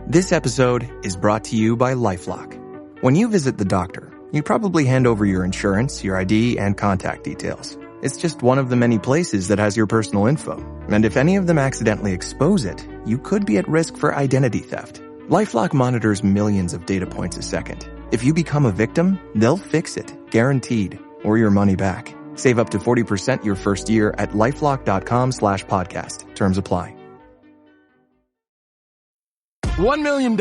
This episode is brought to you by LifeLock. When you visit the doctor, you probably hand over your insurance, your ID, and contact details. It's just one of the many places that has your personal info. And if any of them accidentally expose it, you could be at risk for identity theft. LifeLock monitors millions of data points a second. If you become a victim, they'll fix it, guaranteed, or your money back. Save up to 40% your first year at LifeLock.com/podcast. Terms apply. $1 million,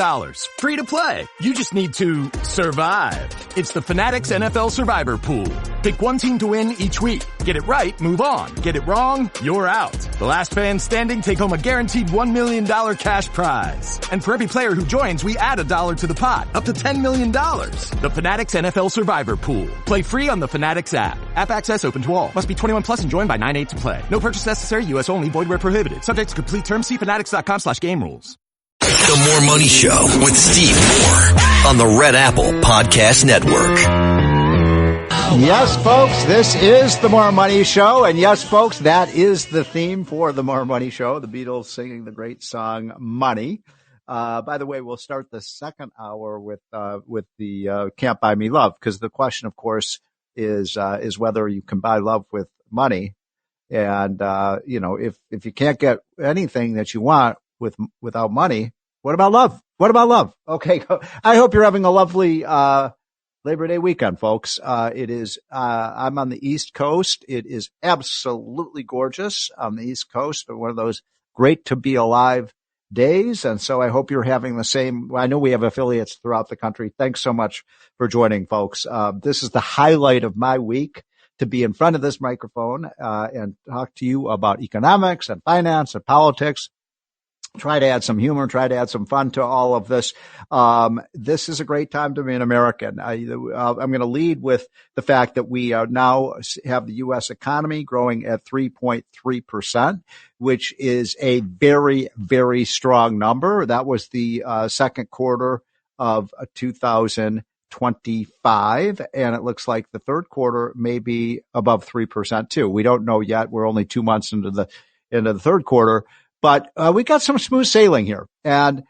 free to play. You just need to survive. It's the Fanatics NFL Survivor Pool. Pick one team to win each week. Get it right, move on. Get it wrong, you're out. The last fan standing take home a guaranteed $1 million cash prize. And for every player who joins, we add $1 to the pot, up to $10 million. The Fanatics NFL Survivor Pool. Play free on the Fanatics app. App access open to all. Must be 21 plus and joined by 9/8 to play. No purchase necessary, U.S. only, void where prohibited. Subject to complete terms. See fanatics.com/game rules. The More Money Show with Steve Moore on the Red Apple Podcast Network. Yes, folks, this is the More Money Show. And yes, folks, that is the theme for the More Money Show. The Beatles singing the great song Money. By the way, we'll start the second hour with the Can't Buy Me Love, because the question, of course, is whether you can buy love with money. And, if you can't get anything that you want without money, what about love? What about love? Okay. I hope you're having a lovely, Labor Day weekend, folks. I'm on the East Coast. It is absolutely gorgeous on the East Coast. One of those great to be alive days. And so I hope you're having the same. I know we have affiliates throughout the country. Thanks so much for joining, folks. This is the highlight of my week, to be in front of this microphone, and talk to you about economics and finance and politics. Try to add some humor, try to add some fun to all of this. This is a great time to be an American. I'm going to lead with the fact that we now have the U.S. economy growing at 3.3%, which is a very, very strong number. That was the second quarter of 2025, and it looks like the third quarter may be above 3% too. We don't know yet. We're only 2 months into the third quarter. But we got some smooth sailing here. And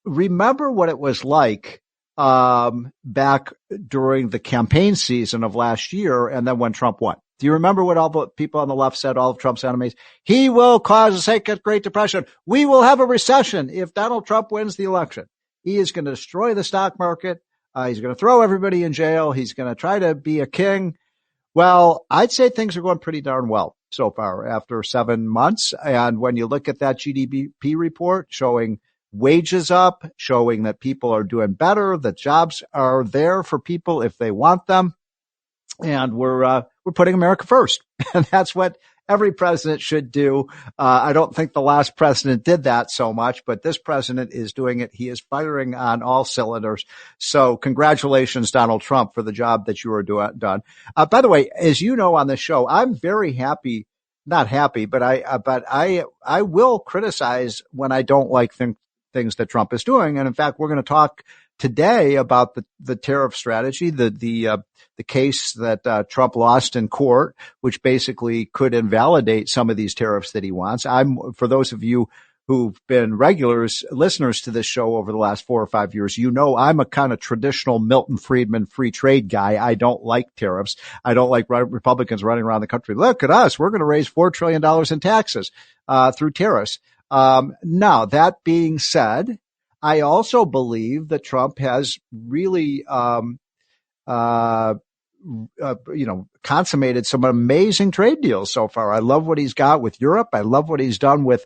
remember what it was like back during the campaign season of last year, and then when Trump won. Do you remember what all the people on the left said, all of Trump's enemies? He will cause a second Great Depression. We will have a recession if Donald Trump wins the election. He is going to destroy the stock market. He's going to throw everybody in jail. He's going to try to be a king. Well, I'd say things are going pretty darn well so far after 7 months. And when you look at that GDP report showing wages up, showing that people are doing better, that jobs are there for people if they want them, and we're putting America first. And that's what every president should do. I don't think the last president did that so much, but this president is doing it. He is firing on all cylinders. So congratulations, Donald Trump, for the job that you are done. By the way, as you know on the show, I'm very happy, not happy, but I will criticize when I don't like things that Trump is doing. And in fact, we're going to talk today about the tariff strategy, the case that Trump lost in court, which basically could invalidate some of these tariffs that he wants. For those of you who've been listeners to this show over the last 4 or 5 years, you know I'm a kind of traditional Milton Friedman free trade guy. I don't like tariffs. I don't like Republicans running around the country. Look at us. We're going to raise $4 trillion in taxes through tariffs. Now, that being said, I also believe that Trump has really consummated some amazing trade deals so far. I love what he's got with Europe. I love what he's done with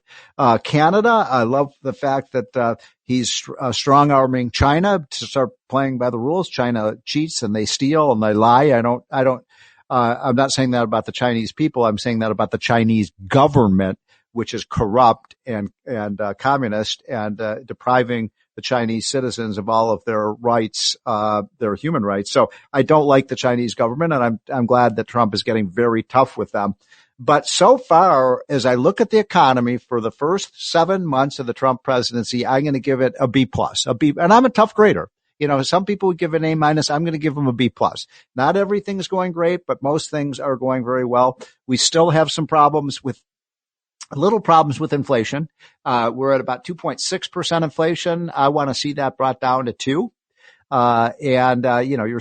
Canada. I love the fact that he's strong arming China to start playing by the rules. China cheats and they steal and they lie. I'm not saying that about the Chinese people. I'm saying that about the Chinese government, which is corrupt and communist and depriving the Chinese citizens of all of their rights, their human rights. So I don't like the Chinese government, and I'm glad that Trump is getting very tough with them. But so far, as I look at the economy for the first 7 months of the Trump presidency, I'm going to give it a B+, and I'm a tough grader. You know, some people would give it an A-. I'm going to give them a B+. Not everything's going great, but most things are going very well. We still have some problems with Little problems with inflation. We're at about 2.6% inflation. I want to see that brought down to 2%. You're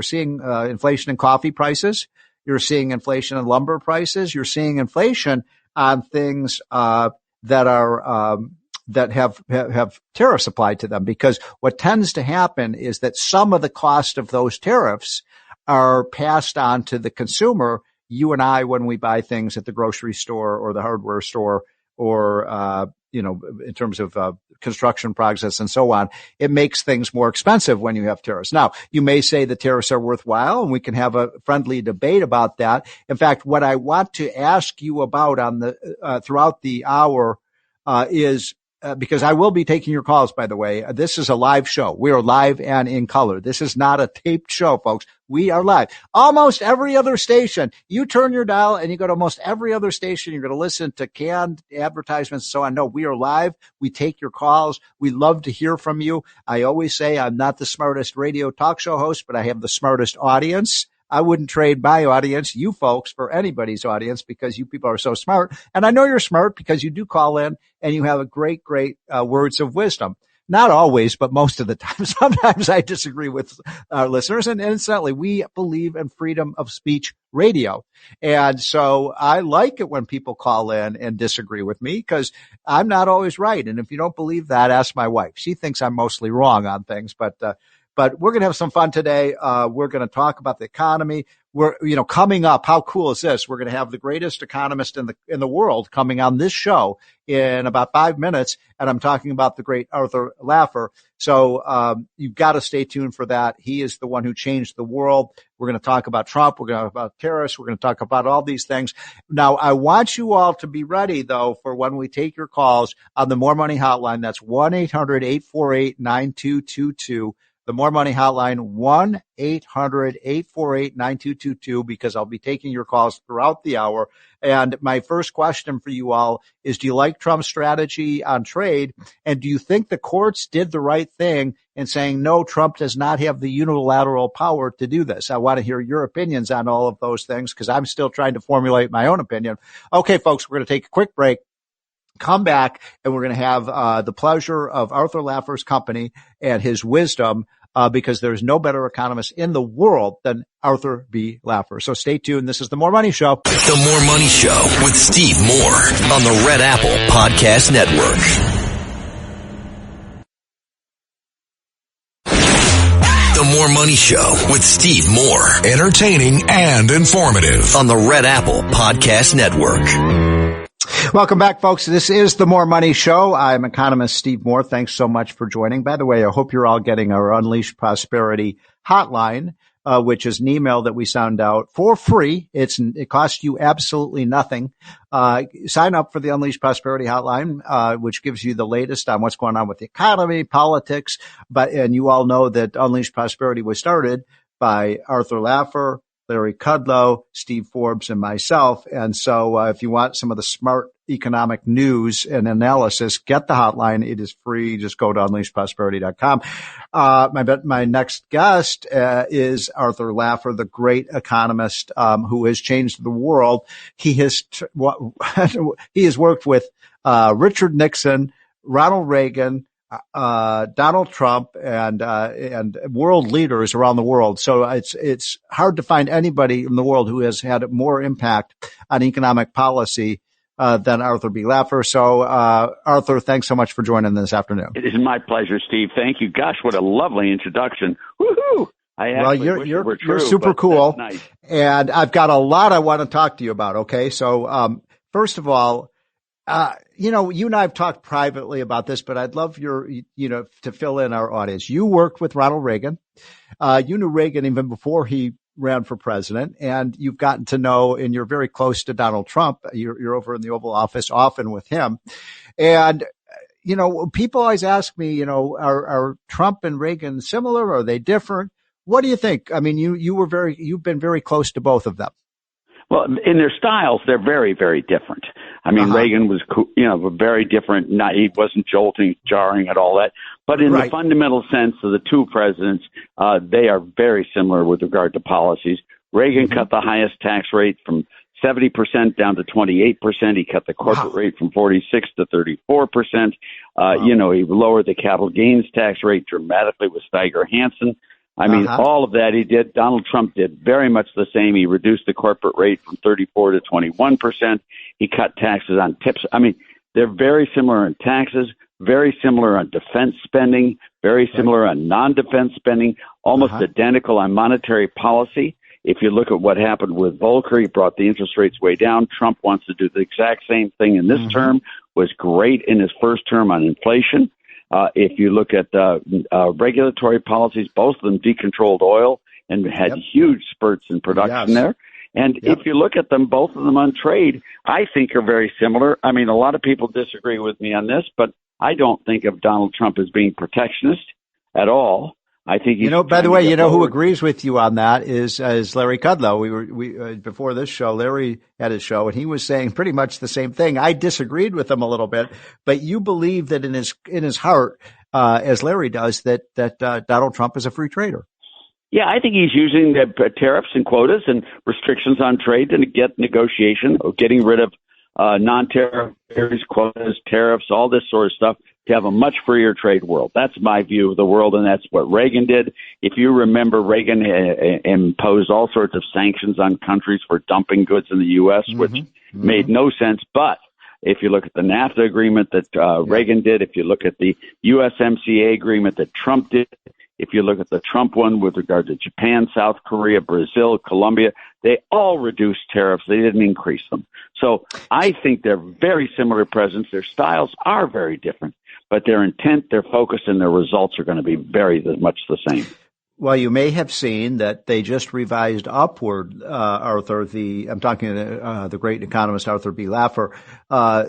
seeing inflation in coffee prices. You're seeing inflation in lumber prices. You're seeing inflation on things that have tariffs applied to them, because what tends to happen is that some of the cost of those tariffs are passed on to the consumer. You and I, when we buy things at the grocery store or the hardware store, or in terms of construction process and so on, it makes things more expensive when you have tariffs. Now, you may say the tariffs are worthwhile, and we can have a friendly debate about that. In fact, what I want to ask you about throughout the hour is because I will be taking your calls, by the way. This is a live show. We are live and in color. This is not a taped show, folks. We are live. Almost every other station, you turn your dial and you go to almost every other station, you're going to listen to canned advertisements and so on. No, we are live. We take your calls. We love to hear from you. I always say I'm not the smartest radio talk show host, but I have the smartest audience. I wouldn't trade my audience, you folks, for anybody's audience, because you people are so smart. And I know you're smart because you do call in and you have a great words of wisdom. Not always, but most of the time. Sometimes I disagree with our listeners. And incidentally, we believe in freedom of speech radio. And so I like it when people call in and disagree with me, because I'm not always right. And if you don't believe that, ask my wife. She thinks I'm mostly wrong on things, but we're going to have some fun today. We're going to talk about the economy. Coming up, how cool is this? We're going to have the greatest economist in the world coming on this show in about 5 minutes. And I'm talking about the great Arthur Laffer. So, you've got to stay tuned for that. He is the one who changed the world. We're going to talk about Trump. We're going to talk about tariffs. We're going to talk about all these things. Now, I want you all to be ready, though, for when we take your calls on the More Money Hotline. That's 1-800-848-9222. The More Money Hotline, 1-800-848-9222, because I'll be taking your calls throughout the hour. And my first question for you all is, do you like Trump's strategy on trade? And do you think the courts did the right thing in saying, no, Trump does not have the unilateral power to do this? I want to hear your opinions on all of those things, because I'm still trying to formulate my own opinion. Okay, folks, we're going to take a quick break. Come back, and we're going to have the pleasure of Arthur Laffer's company and his wisdom, because there's no better economist in the world than Arthur B. Laffer. So stay tuned. This is The More Money Show. The More Money Show with Steve Moore on the Red Apple Podcast Network. The More Money Show with Steve Moore. Entertaining and informative on the Red Apple Podcast Network. Welcome back, folks. This is the More Money Show. I'm economist Steve Moore. Thanks so much for joining. By the way, I hope you're all getting our Unleash Prosperity hotline, which is an email that we send out for free. It costs you absolutely nothing. Sign up for the Unleash Prosperity hotline, which gives you the latest on what's going on with the economy, politics. And you all know that Unleash Prosperity was started by Arthur Laffer, Larry Kudlow, Steve Forbes, and myself. And so if you want some of the smart economic news and analysis, get the hotline. It is free. Just go to unleashprosperity.com. My next guest is Arthur Laffer, the great economist who has changed the world. He has worked with Richard Nixon, Ronald Reagan, Donald Trump, and world leaders around the world. So it's hard to find anybody in the world who has had more impact on economic policy than Arthur B. Laffer. So, Arthur, thanks so much for joining this afternoon. It is my pleasure, Steve. Thank you. Gosh, what a lovely introduction. Woohoo! You're super cool. Nice. And I've got a lot I want to talk to you about. Okay. So, first of all, you and I have talked privately about this, but I'd love to fill in our audience. You worked with Ronald Reagan. You knew Reagan even before he ran for president, and you've gotten to know, and you're very close to Donald Trump. You're over in the Oval Office often with him. And, people always ask me, are Trump and Reagan similar? Are they different? What do you think? I mean, you've been very close to both of them. Well, in their styles, they're very, very different. I mean, Reagan was, very different. He wasn't jarring at all that. But in the fundamental sense of the two presidents, they are very similar with regard to policies. Reagan cut the highest tax rate from 70% down to 28%. He cut the corporate rate from 46 to 34%. He lowered the capital gains tax rate dramatically with Steiger-Hansen. I mean, all of that he did. Donald Trump did very much the same. He reduced the corporate rate from 34 to 21%. He cut taxes on tips. I mean, they're very similar in taxes, very similar on defense spending, very similar on non-defense spending, almost identical on monetary policy. If you look at what happened with Volcker, he brought the interest rates way down. Trump wants to do the exact same thing in this term, was great in his first term on inflation. If you look at regulatory policies, both of them decontrolled oil and had huge spurts in production there. And if you look at them, both of them on trade, I think are very similar. I mean, a lot of people disagree with me on this, but I don't think of Donald Trump as being protectionist at all. I think he's by the way, who agrees with you on that is Larry Kudlow. We before this show, Larry had his show, and he was saying pretty much the same thing. I disagreed with him a little bit, but you believe that in his heart, as Larry does, that Donald Trump is a free trader. Yeah, I think he's using the tariffs and quotas and restrictions on trade to get negotiation, or getting rid of non-tariff barriers, quotas, tariffs, all this sort of stuff, to have a much freer trade world. That's my view of the world, and that's what Reagan did. If you remember, Reagan imposed all sorts of sanctions on countries for dumping goods in the U.S., which made no sense. But if you look at the NAFTA agreement that Reagan did, if you look at the USMCA agreement that Trump did, if you look at the Trump one with regard to Japan, South Korea, Brazil, Colombia, they all reduced tariffs. They didn't increase them. So I think they're very similar presidents. Their styles are very different, but their intent, their focus, and their results are going to be very much the same. Well, you may have seen that they just revised upward, Arthur, I'm talking to the great economist Arthur B. Laffer.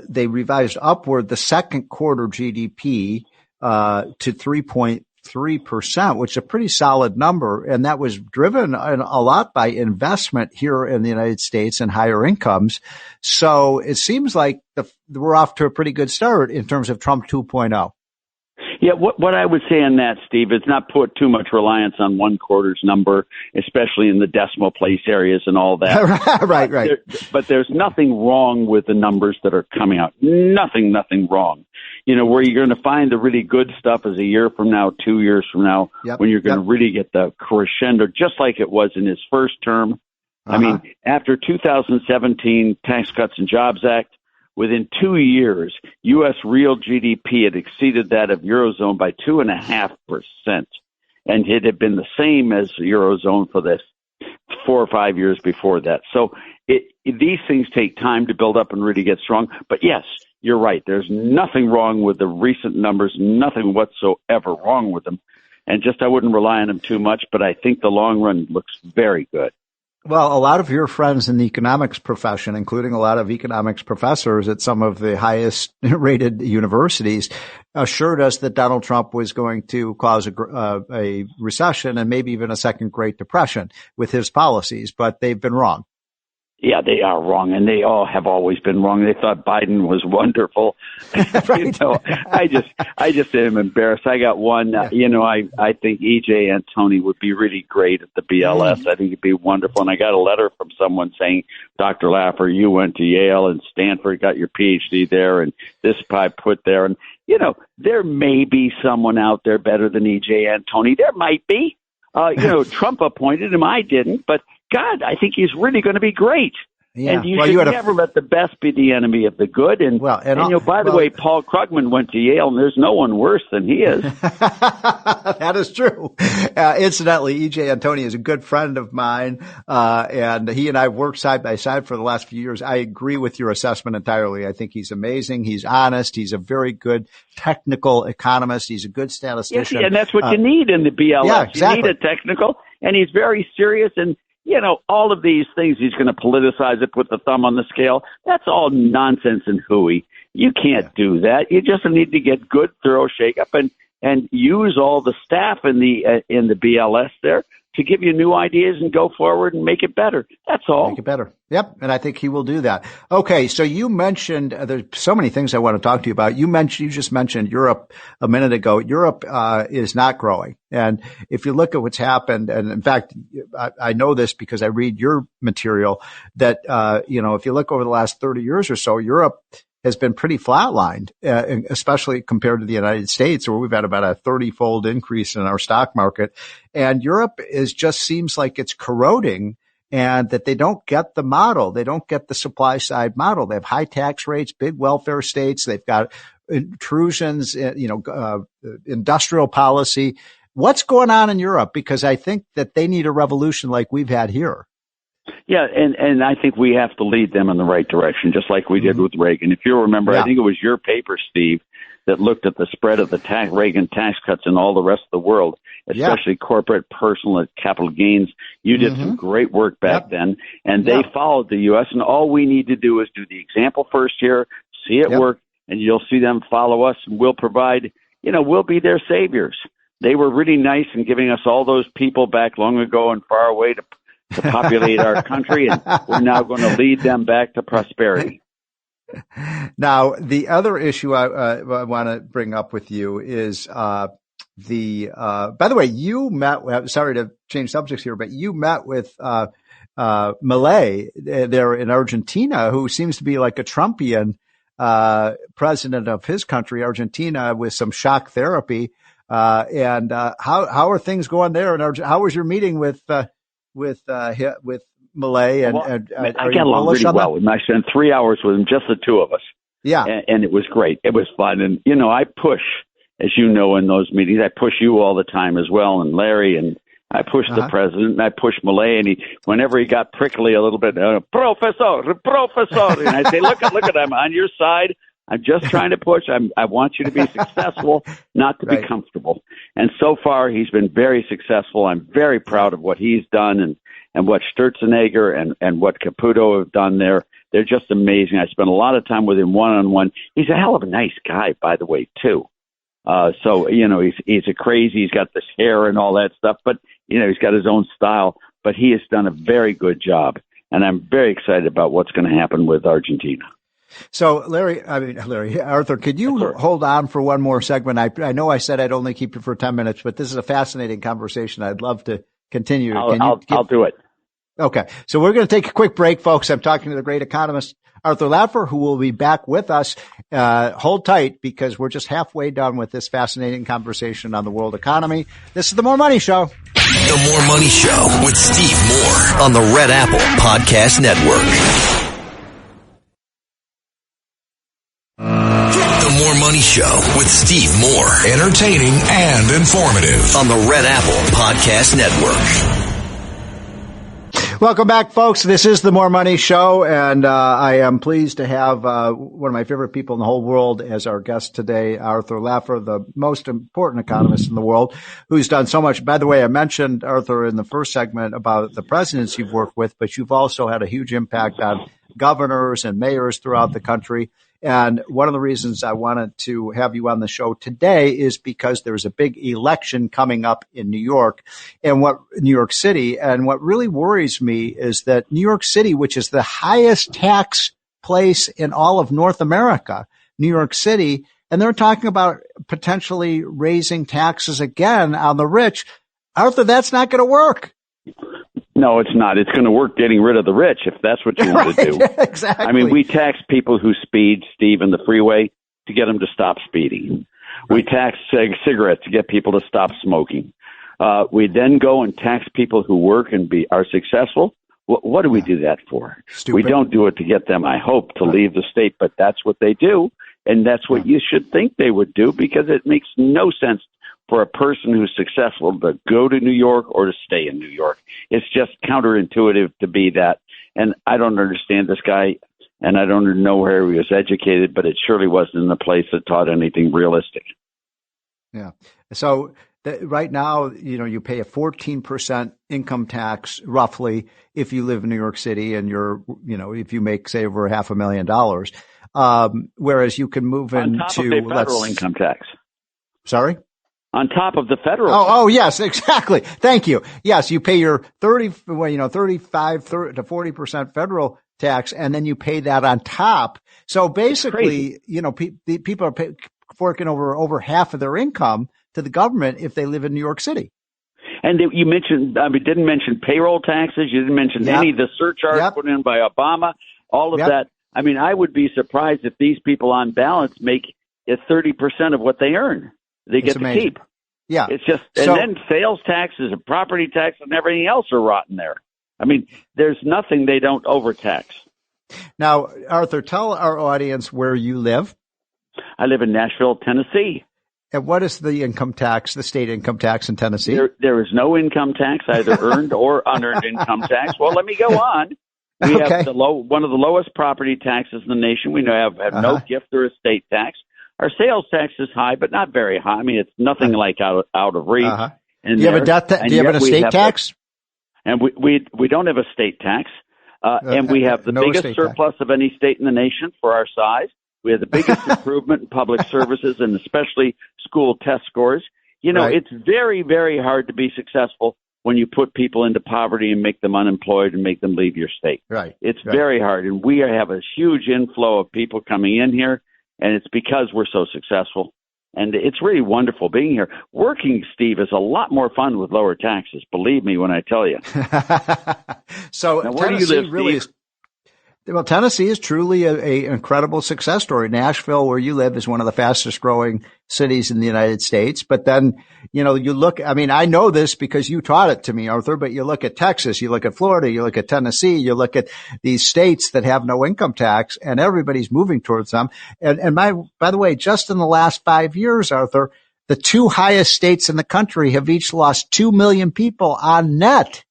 They revised upward the second quarter GDP to 3.3%, which is a pretty solid number. And that was driven a lot by investment here in the United States and higher incomes. So it seems like we're off to a pretty good start in terms of Trump 2.0. Yeah, what I would say on that, Steve, is not put too much reliance on one quarter's number, especially in the decimal place areas and all that. Right. But there's nothing wrong with the numbers that are coming out. Nothing wrong. Where you're going to find the really good stuff is a year from now, 2 years from now, when you're going to really get the crescendo, just like it was in his first term. I mean, after 2017 Tax Cuts and Jobs Act, within 2 years, U.S. real GDP had exceeded that of Eurozone by 2.5%. And it had been the same as Eurozone for this 4 or 5 years before that. So these things take time to build up and really get strong. But yes, you're right. There's nothing wrong with the recent numbers, nothing whatsoever wrong with them. And I wouldn't rely on them too much, but I think the long run looks very good. Well, a lot of your friends in the economics profession, including a lot of economics professors at some of the highest rated universities, assured us that Donald Trump was going to cause a recession and maybe even a second Great Depression with his policies, but they've been wrong. Yeah, they are wrong, and they all have always been wrong. They thought Biden was wonderful. I just am embarrassed. I got one. I think E.J. Antoni would be really great at the BLS. I think he'd be wonderful. And I got a letter from someone saying, Dr. Laffer, you went to Yale and Stanford, got your PhD there, and this I put there. And, there may be someone out there better than E.J. Antoni. There might be. Trump appointed him. I didn't, but God, I think he's really going to be great. Yeah. And you should never let the best be the enemy of the good. And by the way, Paul Krugman went to Yale, and there's no one worse than he is. That is true. Incidentally, E.J. Antoni is a good friend of mine, and he and I have worked side by side for the last few years. I agree with your assessment entirely. I think he's amazing. He's honest. He's a very good technical economist. He's a good statistician. Yes, and that's what you need in the BLS. Yeah, exactly. You need a technical, and he's very serious. And all of these things, he's going to politicize it, put the thumb on the scale. That's all nonsense and hooey. You can't do that. You just need to get good, thorough shakeup and use all the staff in the BLS there to give you new ideas and go forward and make it better. That's all. Make it better. Yep. And I think he will do that. Okay. So you mentioned, there's so many things I want to talk to you about. You just mentioned Europe a minute ago. Europe, is not growing. And if you look at what's happened, and in fact, I know this because I read your material that, if you look over the last 30 years or so, Europe has been pretty flatlined, especially compared to the United States, where we've had about a 30-fold increase in our stock market. And Europe seems like it's corroding, and that they don't get the model. They don't get the supply side model. They have high tax rates, big welfare states. They've got intrusions, industrial policy. What's going on in Europe? Because I think that they need a revolution like we've had here. Yeah, and I think we have to lead them in the right direction, just like we did with Reagan. If you remember, I think it was your paper, Steve, that looked at the spread of the Reagan tax cuts in all the rest of the world, especially corporate, personal, and capital gains. You did some great work back then, and they followed the U.S., and all we need to do is do the example first here, see it work, and you'll see them follow us, and we'll provide, we'll be their saviors. They were really nice in giving us all those people back long ago and far away to populate our country, and we're now going to lead them back to prosperity. Now, the other issue I want to bring up with you is by the way, you met, sorry to change subjects here, but you met with Milei there in Argentina, who seems to be like a Trumpian president of his country, Argentina, with some shock therapy. And how are things going there in Argentina? How was your meeting with Milei? I got along really well with him. I spent 3 hours with him, just the two of us. Yeah. And it was great. It was fun. And, I push, as you know, in those meetings, I push you all the time as well, and Larry, and I push the president, and I push Milei, and whenever he got prickly a little bit, professor, and I say, look, I'm on your side. I'm just trying to push. I want you to be successful, not to be comfortable. And so far, he's been very successful. I'm very proud of what he's done and what Sturzenegger and what Caputo have done there. They're just amazing. I spent a lot of time with him one-on-one. He's a hell of a nice guy, by the way, too. So, he's a crazy. He's got this hair and all that stuff, but, he's got his own style. But he has done a very good job. And I'm very excited about what's going to happen with Argentina. So, Arthur, could you hold on for one more segment? I know I said I'd only keep you for 10 minutes, but this is a fascinating conversation. I'd love to continue. I'll do it. Okay. So we're going to take a quick break, folks. I'm talking to the great economist, Arthur Laffer, who will be back with us. Hold tight, because we're just halfway done with this fascinating conversation on the world economy. This is The More Money Show. The More Money Show with Steve Moore on the Red Apple Podcast Network. The More Money Show with Steve Moore. Entertaining and informative. On the Red Apple Podcast Network. Welcome back, folks. This is the More Money Show, and I am pleased to have one of my favorite people in the whole world as our guest today, Arthur Laffer, the most important economist in the world, who's done so much. By the way, I mentioned, Arthur, in the first segment about the presidents you've worked with, but you've also had a huge impact on governors and mayors throughout the country. And one of the reasons I wanted to have you on the show today is because there's a big election coming up in New York City. And what really worries me is that New York City, which is the highest tax place in all of North America, New York City, and they're talking about potentially raising taxes again on the rich. Arthur, that's not going to work. No, it's not. It's going to work getting rid of the rich, if that's what you want to do. Exactly. I mean, we tax people who speed, Steve, in the freeway to get them to stop speeding. Right. We tax cigarettes to get people to stop smoking. We then go and tax people who work and are successful. What do we do that for? Stupid. We don't do it to get them, I hope, to leave the state, but that's what they do. And that's what you should think they would do, because it makes no sense for a person who's successful to go to New York or to stay in New York. It's just counterintuitive to be that. And I don't understand this guy, and I don't know where he was educated, but it surely wasn't in a place that taught anything realistic. Yeah. So right now, you pay a 14% income tax roughly if you live in New York City, and if you make, say, over $500,000, whereas you can move on top into of a federal income tax. Sorry? On top of the federal. Oh, yes, exactly. Thank you. Yes, you pay your 35 to 40% federal tax, and then you pay that on top. So basically, people are forking over half of their income to the government if they live in New York City. And you mentioned, didn't mention payroll taxes. You didn't mention any of the surcharge put in by Obama. All of that. I mean, I would be surprised if these people on balance make 30% of what they earn. They get to keep. Yeah. It's just, and then sales taxes and property tax and everything else are rotten there. I mean, there's nothing they don't overtax. Now, Arthur, tell our audience where you live. I live in Nashville, Tennessee. And what is the income tax, the state income tax in Tennessee? There is no income tax, either earned or unearned income tax. Well, let me go on. We have one of the lowest property taxes in the nation. We have no gift or estate tax. Our sales tax is high, but not very high. I mean, it's nothing like out of reach. Do you have a death tax? Do you have an estate tax? And we don't have a state tax. And we have the biggest surplus of any state in the nation for our size. We have the biggest improvement in public services and especially school test scores. It's very, very hard to be successful when you put people into poverty and make them unemployed and make them leave your state. Right. It's very hard. And we have a huge inflow of people coming in here, and it's because we're so successful. And it's really wonderful being here. Working, Steve, is a lot more fun with lower taxes. Believe me when I tell you. So now, where do you live, really Steve? Well, Tennessee is truly an incredible success story. Nashville, where you live, is one of the fastest growing cities in the United States. But then, you look, I mean, I know this because you taught it to me, Arthur, but you look at Texas, you look at Florida, you look at Tennessee, you look at these states that have no income tax, and everybody's moving towards them. And by the way, just in the last 5 years, Arthur, the two highest states in the country have each lost 2 million people on net.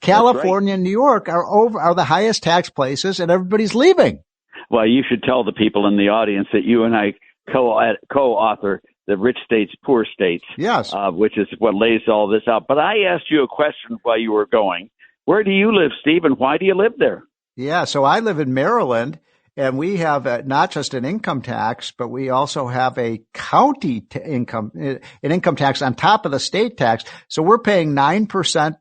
California and New York are the highest tax places, and everybody's leaving. Well, you should tell the people in the audience that you and I co-author the Rich States, Poor States, yes, which is what lays all this out. But I asked you a question while you were going. Where do you live, Steve, and why do you live there? Yeah, so I live in Maryland, and we have not just an income tax, but we also have a county income tax on top of the state tax. So we're paying 9%.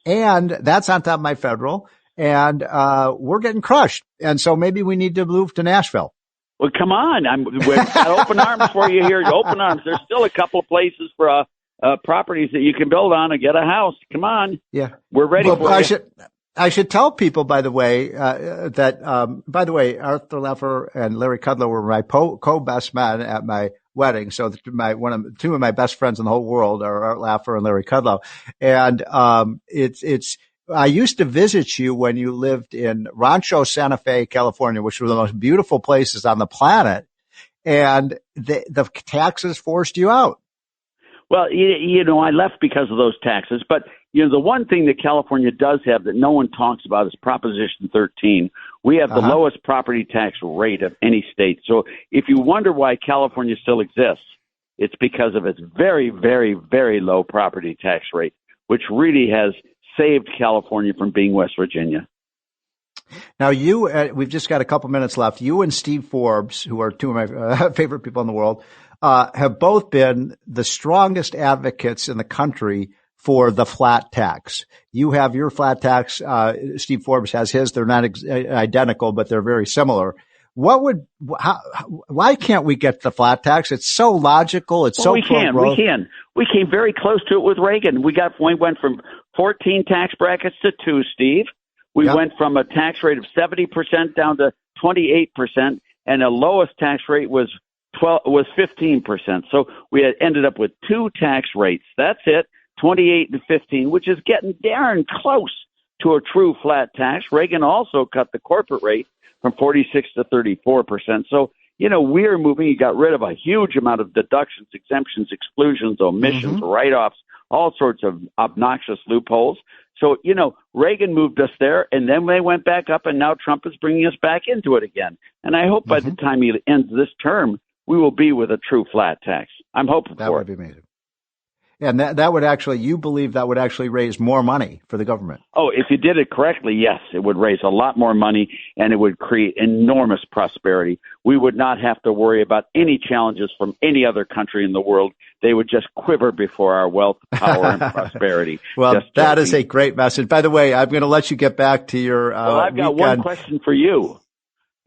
And that's on top of my federal, and we're getting crushed. And so maybe we need to move to Nashville. Well, come on. We've got open arms for you here. Open arms. There's still a couple of places for properties that you can build on and get a house. Come on. Yeah. We're ready for you. I should tell people, by the way, that Arthur Laffer and Larry Kudlow were my co-best men at my wedding. So two of my best friends in the whole world are Art Laffer and Larry Kudlow. And, I used to visit you when you lived in Rancho Santa Fe, California, which were the most beautiful places on the planet. And the taxes forced you out. Well, I left because of those taxes. But, the one thing that California does have that no one talks about is Proposition 13. We have the lowest property tax rate of any state. So if you wonder why California still exists, it's because of its very, very, very low property tax rate, which really has saved California from being West Virginia. Now, we've just got a couple minutes left. You and Steve Forbes, who are two of my favorite people in the world, have both been the strongest advocates in the country for the flat tax. You have your flat tax. Steve Forbes has his. They're not identical, but they're very similar. Why can't we get the flat tax? It's so logical. It's we can. We came very close to it with Reagan. We went from 14 tax brackets to 2, Steve. We went from a tax rate of 70% down to 28%, and the lowest tax rate was 15%. So we had ended up with 2 tax rates. That's it, 28 and 15, which is getting darn close to a true flat tax. Reagan also cut the corporate rate from 46 to 34%. So, we're moving. He got rid of a huge amount of deductions, exemptions, exclusions, omissions, write-offs, all sorts of obnoxious loopholes. So, Reagan moved us there, and then they went back up, and now Trump is bringing us back into it again. And I hope by the time he ends this term, we will be with a true flat tax. I'm hoping for it. That would be amazing. And that would actually, you believe that would actually raise more money for the government? Oh, if you did it correctly, yes, it would raise a lot more money and it would create enormous prosperity. We would not have to worry about any challenges from any other country in the world. They would just quiver before our wealth, power, and prosperity. Well, that is a great message. By the way, I'm going to let you get back to your I've got weekend. one question for you.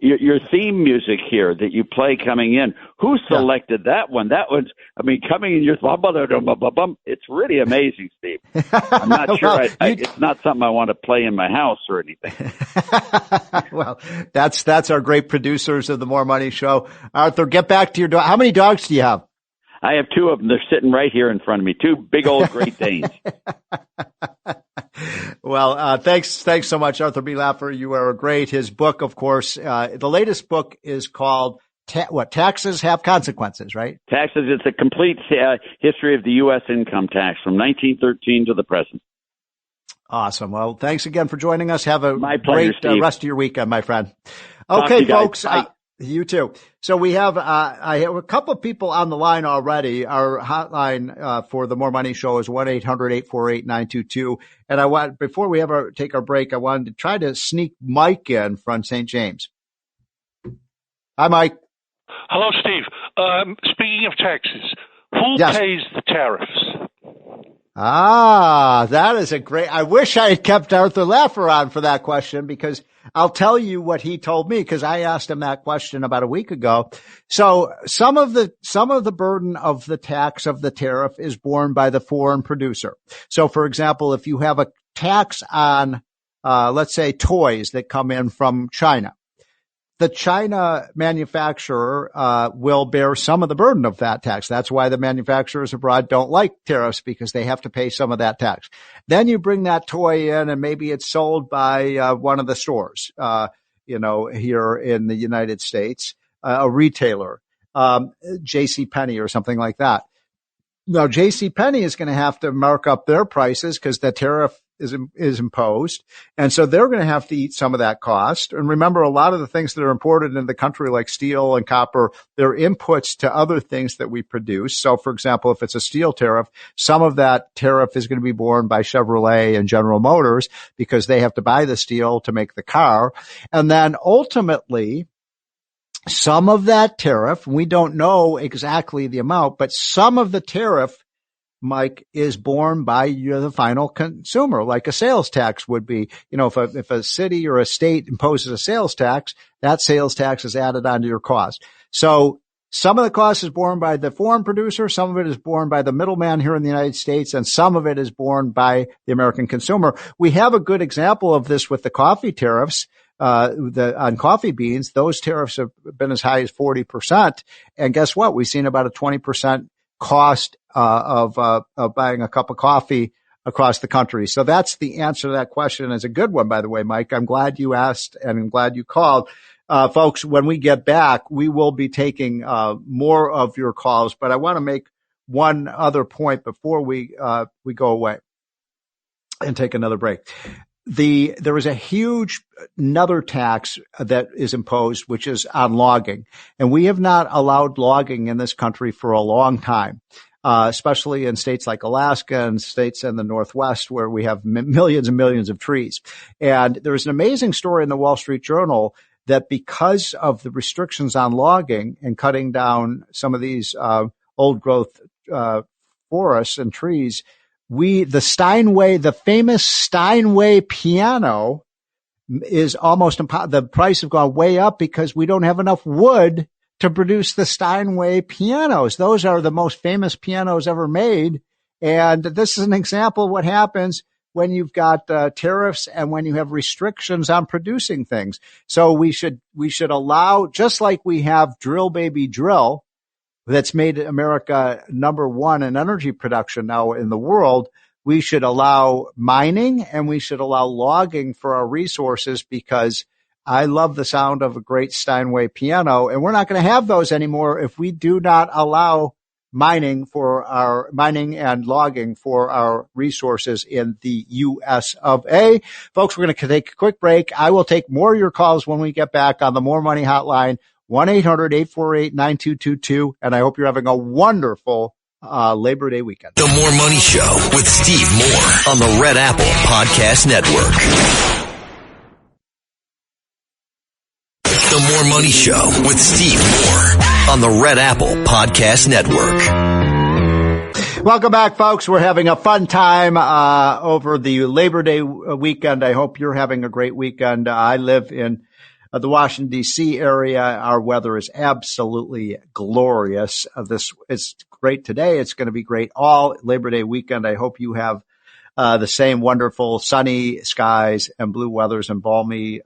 Your theme music here that you play coming in, who selected that one? That one's, I mean, coming in, it's really amazing, Steve. I'm not sure. It's not something I want to play in my house or anything. Well, that's our great producers of the More Money Show. Arthur, get back to your dog. How many dogs do you have? I have two of them. They're sitting right here in front of me. Two big old Great Danes. Well, thanks so much, Arthur B. Laffer. You are great. His book, of course, the latest book is called Taxes Have Consequences, right? Taxes. It's a complete history of the U.S. income tax from 1913 to the present. Awesome. Well, thanks again for joining us. Have a pleasure, great rest of your weekend, my friend. Okay, folks. You too. So we have, I have a couple of people on the line already. Our hotline, for the More Money Show is 1-800-848-9222. And before we take our break, I wanted to try to sneak Mike in from St. James. Hi, Mike. Hello, Steve. Speaking of taxes, who pays the tariffs? That is I wish I had kept Arthur Laffer on for that question, because I'll tell you what he told me, because I asked him that question about a week ago. So some of the burden of the tax of the tariff is borne by the foreign producer. So for example, if you have a tax on, let's say toys that come in from China, the China manufacturer will bear some of the burden of that tax. That's why the manufacturers abroad don't like tariffs, because they have to pay some of that tax. Then you bring that toy in, and maybe it's sold by one of the stores, here in the United States, a retailer, JCPenney or something like that. Now, JCPenney is going to have to mark up their prices because the tariff is imposed. And so they're going to have to eat some of that cost. And remember, a lot of the things that are imported in the country, like steel and copper, they're inputs to other things that we produce. So for example, if it's a steel tariff, some of that tariff is going to be borne by Chevrolet and General Motors, because they have to buy the steel to make the car. And then ultimately, some of that tariff, we don't know exactly the amount, but some of the tariff, Mike, is borne by the final consumer, like a sales tax would be. If a city or a state imposes a sales tax, that sales tax is added onto your cost. So some of the cost is borne by the foreign producer, some of it is borne by the middleman here in the United States, and some of it is borne by the American consumer. We have a good example of this with the coffee tariffs. On coffee beans, those tariffs have been as high as 40%. And guess what? We've seen about a 20% cost of buying a cup of coffee across the country. So that's the answer to that question. It's a good one, by the way, Mike. I'm glad you asked, and I'm glad you called. Folks, when we get back, we will be taking more of your calls, but I want to make one other point before we go away and take another break. There is a huge another tax that is imposed, which is on logging. And we have not allowed logging in this country for a long time, especially in states like Alaska and states in the Northwest where we have millions and millions of trees. And there's an amazing story in the Wall Street Journal that because of the restrictions on logging and cutting down some of these old growth forests and trees, the famous Steinway piano is almost impossible. The price have gone way up because we don't have enough wood to produce the Steinway pianos. Those are the most famous pianos ever made. And this is an example of what happens when you've got tariffs and when you have restrictions on producing things. So we should allow, just like we have Drill Baby Drill, that's made America number one in energy production now in the world, we should allow mining and we should allow logging for our resources, because I love the sound of a great Steinway piano, and we're not going to have those anymore if we do not allow mining and logging for our resources in the U.S. of A. Folks, we're going to take a quick break. I will take more of your calls when we get back on the More Money Hotline, 1-800-848-9222. And I hope you're having a wonderful Labor Day weekend. The More Money Show with Steve Moore on the Red Apple Podcast Network. The More Money Show with Steve Moore on the Red Apple Podcast Network. Welcome back, folks. We're having a fun time over the Labor Day weekend. I hope you're having a great weekend. I live in the Washington, D.C. area. Our weather is absolutely glorious. It's great today. It's going to be great all Labor Day weekend. I hope you have the same wonderful sunny skies and blue weathers and balmy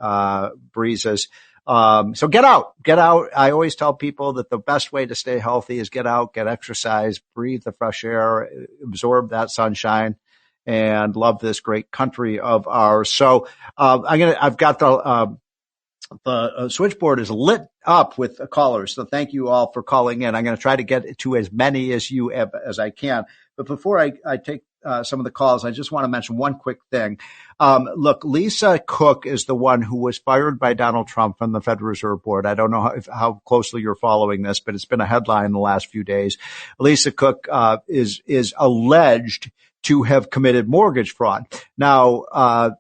breezes. So get out. I always tell people that the best way to stay healthy is get out, get exercise, breathe the fresh air, absorb that sunshine, and love this great country of ours. So, I've got the switchboard is lit up with callers. So thank you all for calling in. I'm going to try to get to as many as I can. But before I take some of the calls, I just want to mention one quick thing. Look, Lisa Cook is the one who was fired by Donald Trump from the Federal Reserve Board. I don't know how closely you're following this, but it's been a headline in the last few days. Lisa Cook is alleged to have committed mortgage fraud. Now,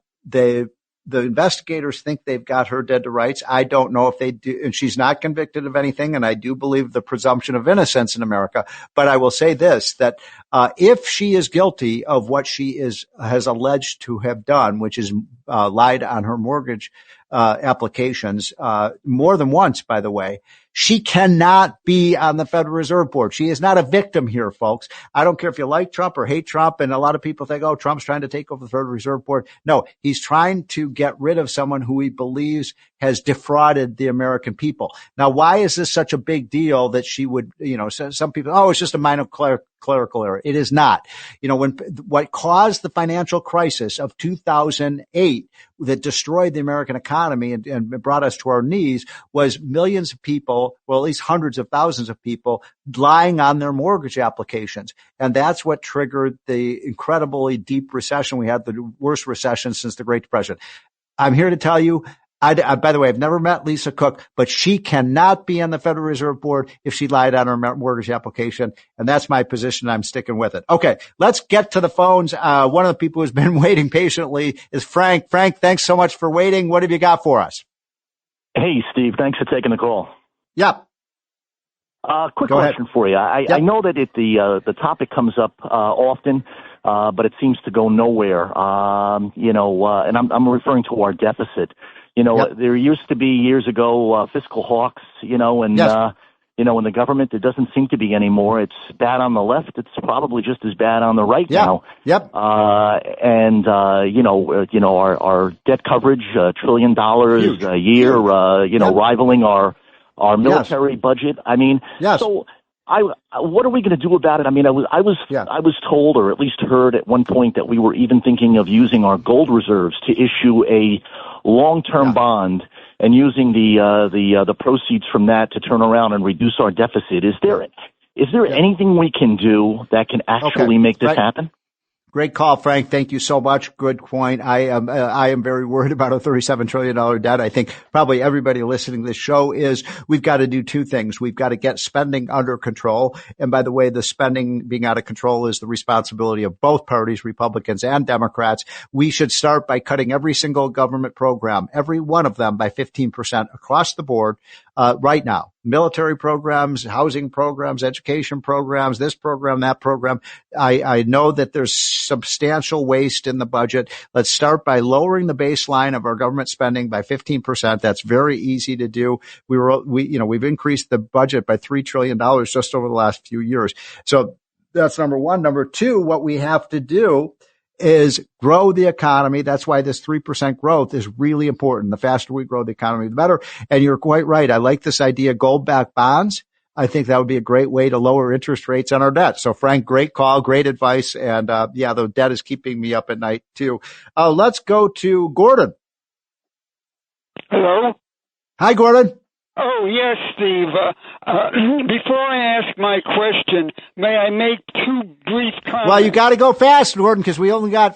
the investigators think they've got her dead to rights. I don't know if they do, and she's not convicted of anything. And I do believe the presumption of innocence in America. But I will say this, that if she is guilty of what she has alleged to have done, which is lied on her mortgage applications more than once, by the way, she cannot be on the Federal Reserve Board. She is not a victim here, folks. I don't care if you like Trump or hate Trump. And a lot of people think, oh, Trump's trying to take over the Federal Reserve Board. No, he's trying to get rid of someone who he believes has defrauded the American people. Now, why is this such a big deal that she would, some people, oh, it's just a minor clerical error. It is not. What caused the financial crisis of 2008 that destroyed the American economy and brought us to our knees was millions of people, well, at least hundreds of thousands of people lying on their mortgage applications. And that's what triggered the incredibly deep recession. We had the worst recession since the Great Depression. I'm here to tell you, by the way, I've never met Lisa Cook, but she cannot be on the Federal Reserve Board if she lied on her mortgage application. And that's my position. I'm sticking with it. Okay, let's get to the phones. One of the people who's been waiting patiently is Frank. Frank, thanks so much for waiting. What have you got for us? Hey, Steve. Thanks for taking the call. Yep. Quick question for you. I know that the topic comes up often, but it seems to go nowhere. And I'm referring to our deficit. There used to be years ago fiscal hawks, and yes. In the government, there doesn't seem to be anymore. It's bad on the left. It's probably just as bad on the right now. Yep. Our debt coverage, $1 trillion a year, rivaling our military budget. I mean, so what are we going to do about it? I mean, I was told, or at least heard at one point, that we were even thinking of using our gold reserves to issue a long-term bond and using the proceeds from that to turn around and reduce our deficit. Is there anything we can do that can actually make this happen? Great call, Frank. Thank you so much. Good point. I am very worried about a $37 trillion debt. I think probably everybody listening to this show is. We've got to do two things. We've got to get spending under control. And by the way, the spending being out of control is the responsibility of both parties, Republicans and Democrats. We should start by cutting every single government program, every one of them, by 15% across the board right now. Military programs, housing programs, education programs, this program, that program. I know that there's substantial waste in the budget. Let's start by lowering the baseline of our government spending by 15%. That's very easy to do. We've increased the budget by $3 trillion just over the last few years. So that's number one. Number two, what we have to do is grow the economy. That's why this 3% growth is really important. The faster we grow the economy, the better. And you're quite right. I like this idea, gold-backed bonds. I think that would be a great way to lower interest rates on our debt. So Frank, great call, great advice. And the debt is keeping me up at night too. Let's go to Gordon. Hello. Hi, Gordon. Oh, yes, Steve. Before I ask my question, may I make two brief comments? Well, you got to go fast, Gordon, because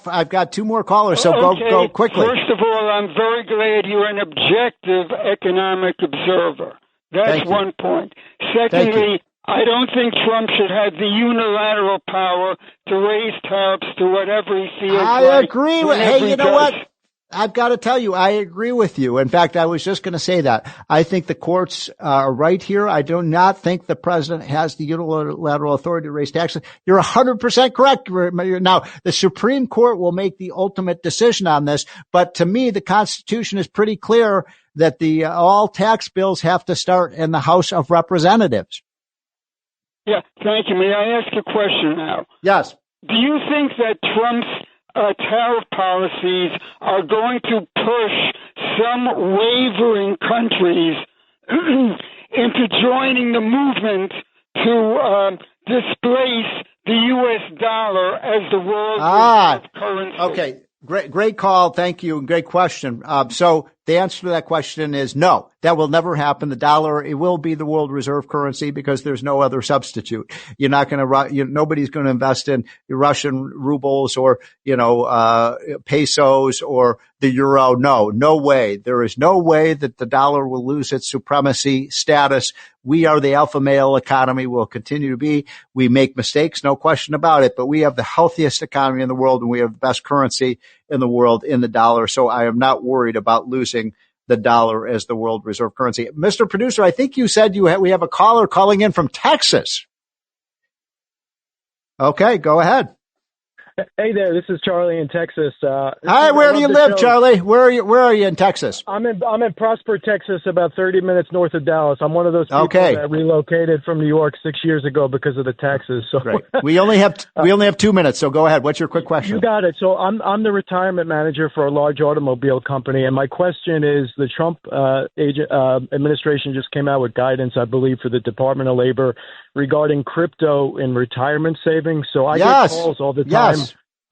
I've got two more callers, so go quickly. First of all, I'm very glad you're an objective economic observer. That's one point. Secondly, I don't think Trump should have the unilateral power to raise tariffs to whatever he feels like. I agree with, hey, you know what? I've got to tell you, I agree with you. In fact, I was just going to say that. I think the courts are right here. I do not think the president has the unilateral authority to raise taxes. You're 100% correct. Now, the Supreme Court will make the ultimate decision on this, but to me, the Constitution is pretty clear that all tax bills have to start in the House of Representatives. Yeah, thank you. May I ask a question now? Yes. Do you think that Trump's tariff policies are going to push some wavering countries into joining the movement to displace the U.S. dollar as the world reserve currency? Okay. Great call. Thank you. Great question. So the answer to that question is no, that will never happen. The dollar, it will be the world reserve currency because there's no other substitute. You're not going to, nobody's going to invest in Russian rubles or, pesos or the euro. No way. There is no way that the dollar will lose its supremacy status. We are the alpha male economy. We'll continue to be. We make mistakes, no question about it, but we have the healthiest economy in the world and we have the best currency in the world in the dollar. So I am not worried about losing the dollar as the world reserve currency. Mr. Producer, I think you said we have a caller calling in from Texas. Okay, go ahead. Hey there, this is Charlie in Texas. Hi, where do you live, Charlie? Where are you in Texas? I'm in Prosper, Texas, about 30 minutes north of Dallas. I'm one of those people that relocated from New York 6 years ago because of the taxes. So Great. We only have 2 minutes, so go ahead. What's your quick question? You got it. So I'm the retirement manager for a large automobile company, and my question is: the Trump administration just came out with guidance, I believe, for the Department of Labor regarding crypto in retirement savings. So I get calls all the time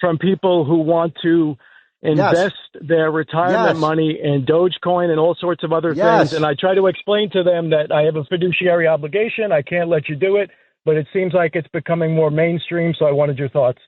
from people who want to invest their retirement money in Dogecoin and all sorts of other things. And I try to explain to them that I have a fiduciary obligation. I can't let you do it, but it seems like it's becoming more mainstream. So I wanted your thoughts.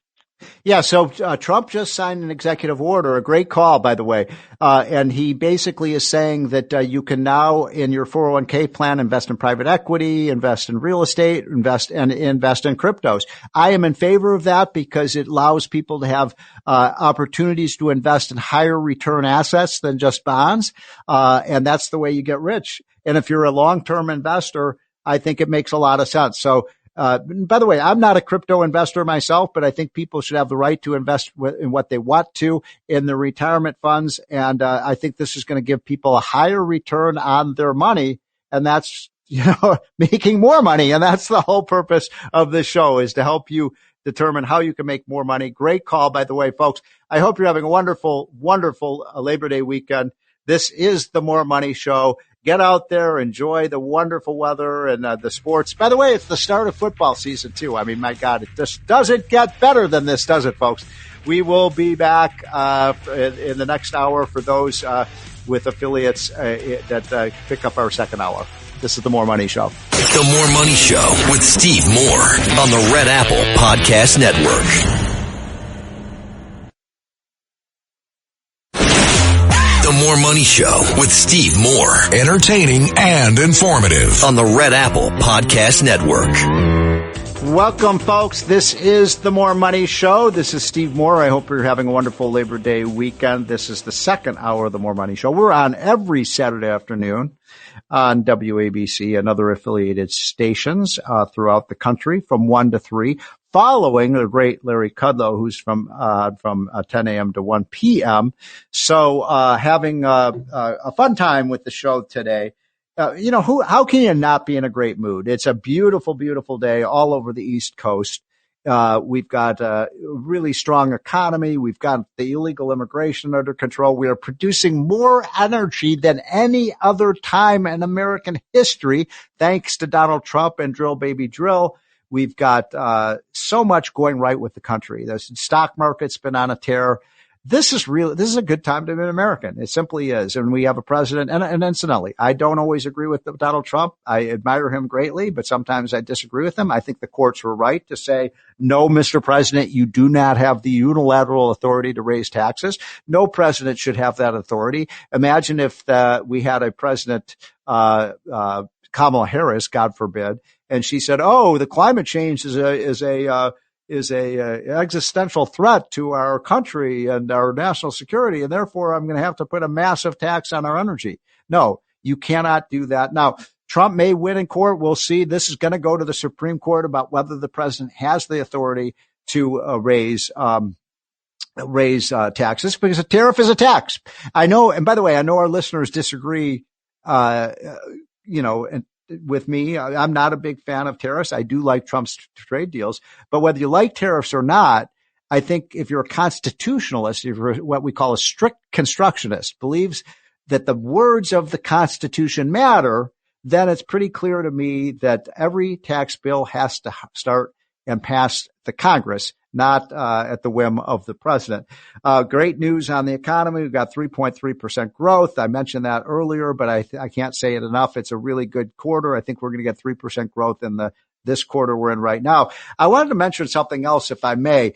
Yeah, so Trump just signed an executive order, a great call, by the way, and he basically is saying that you can now, in your 401k plan, invest in private equity, invest in real estate, invest in cryptos. I am in favor of that because it allows people to have opportunities to invest in higher return assets than just bonds, and that's the way you get rich. And if you're a long-term investor, I think it makes a lot of sense. So by the way, I'm not a crypto investor myself, but I think people should have the right to invest in what they want to in their retirement funds. And I think this is going to give people a higher return on their money. And that's, making more money. And that's the whole purpose of this show, is to help you determine how you can make more money. Great call, by the way, folks. I hope you're having a wonderful, wonderful Labor Day weekend. This is the More Money Show. Get out there, enjoy the wonderful weather and the sports. By the way, it's the start of football season, too. I mean, my God, it just doesn't get better than this, does it, folks? We will be back in the next hour for those with affiliates that pick up our second hour. This is the More Money Show. The More Money Show with Steve Moore on the Red Apple Podcast Network. The More Money Show with Steve Moore. Entertaining and informative. On the Red Apple Podcast Network. Welcome, folks. This is the More Money Show. This is Steve Moore. I hope you're having a wonderful Labor Day weekend. This is the second hour of the More Money Show. We're on every Saturday afternoon on WABC and other affiliated stations throughout the country from 1 to 3. Following the great Larry Kudlow, who's from 10 a.m. to 1 p.m. So, having a fun time with the show today. How can you not be in a great mood? It's a beautiful, beautiful day all over the East Coast. We've got a really strong economy. We've got the illegal immigration under control. We are producing more energy than any other time in American history, thanks to Donald Trump and Drill Baby Drill. We've got so much going right with the country. The stock market's been on a tear. This is a good time to be an American. It simply is. And we have a president, and incidentally, I don't always agree with Donald Trump. I admire him greatly, but sometimes I disagree with him. I think the courts were right to say, no, Mr. President, you do not have the unilateral authority to raise taxes. No president should have that authority. Imagine if we had a president, Kamala Harris, God forbid, And she said, "Oh, the climate change is a existential threat to our country and our national security, and therefore I'm going to have to put a massive tax on our energy." No, you cannot do that. Now, Trump may win in court. We'll see. This is going to go to the Supreme Court about whether the president has the authority to raise taxes, because a tariff is a tax. I know, and by the way, I know our listeners disagree, with me. I'm not a big fan of tariffs. I do like Trump's trade deals, but whether you like tariffs or not, I think if you're a constitutionalist, if you're what we call a strict constructionist, believes that the words of the Constitution matter, then it's pretty clear to me that every tax bill has to start and pass the Congress, not at the whim of the president. Great news on the economy. We've got 3.3% growth. I mentioned that earlier, but I can't say it enough. It's a really good quarter. I think we're going to get 3% growth in this quarter we're in right now. I wanted to mention something else, if I may.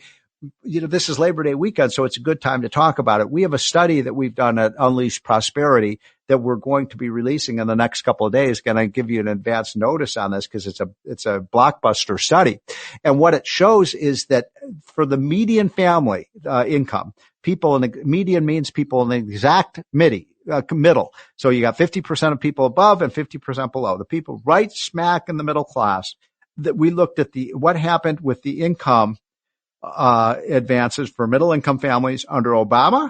This is Labor Day weekend, so it's a good time to talk about it. We have a study that we've done at Unleash Prosperity that we're going to be releasing in the next couple of days. Can I give you an advance notice on this? Because it's a blockbuster study. And what it shows is that for the median family income, people in the median means people in the exact middle. So you got 50% of people above and 50% below. The people right smack in the middle class, that we looked at what happened with the income advances for middle income families under Obama,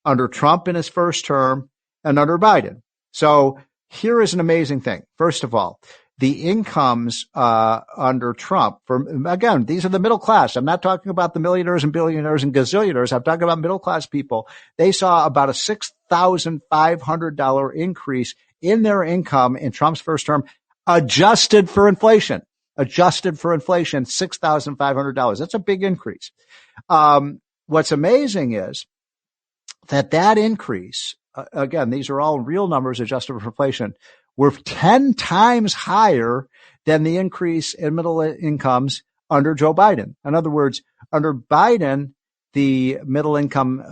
under Trump in his first term, and under Biden. So here is an amazing thing. First of all, the incomes under Trump, again, these are the middle class. I'm not talking about the millionaires and billionaires and gazillionaires. I'm talking about middle class people. They saw about a $6,500 increase in their income in Trump's first term, adjusted for inflation. $6,500. That's a big increase. What's amazing is that increase, again, these are all real numbers adjusted for inflation, were 10 times higher than the increase in middle incomes under Joe Biden. In other words, under Biden, the middle income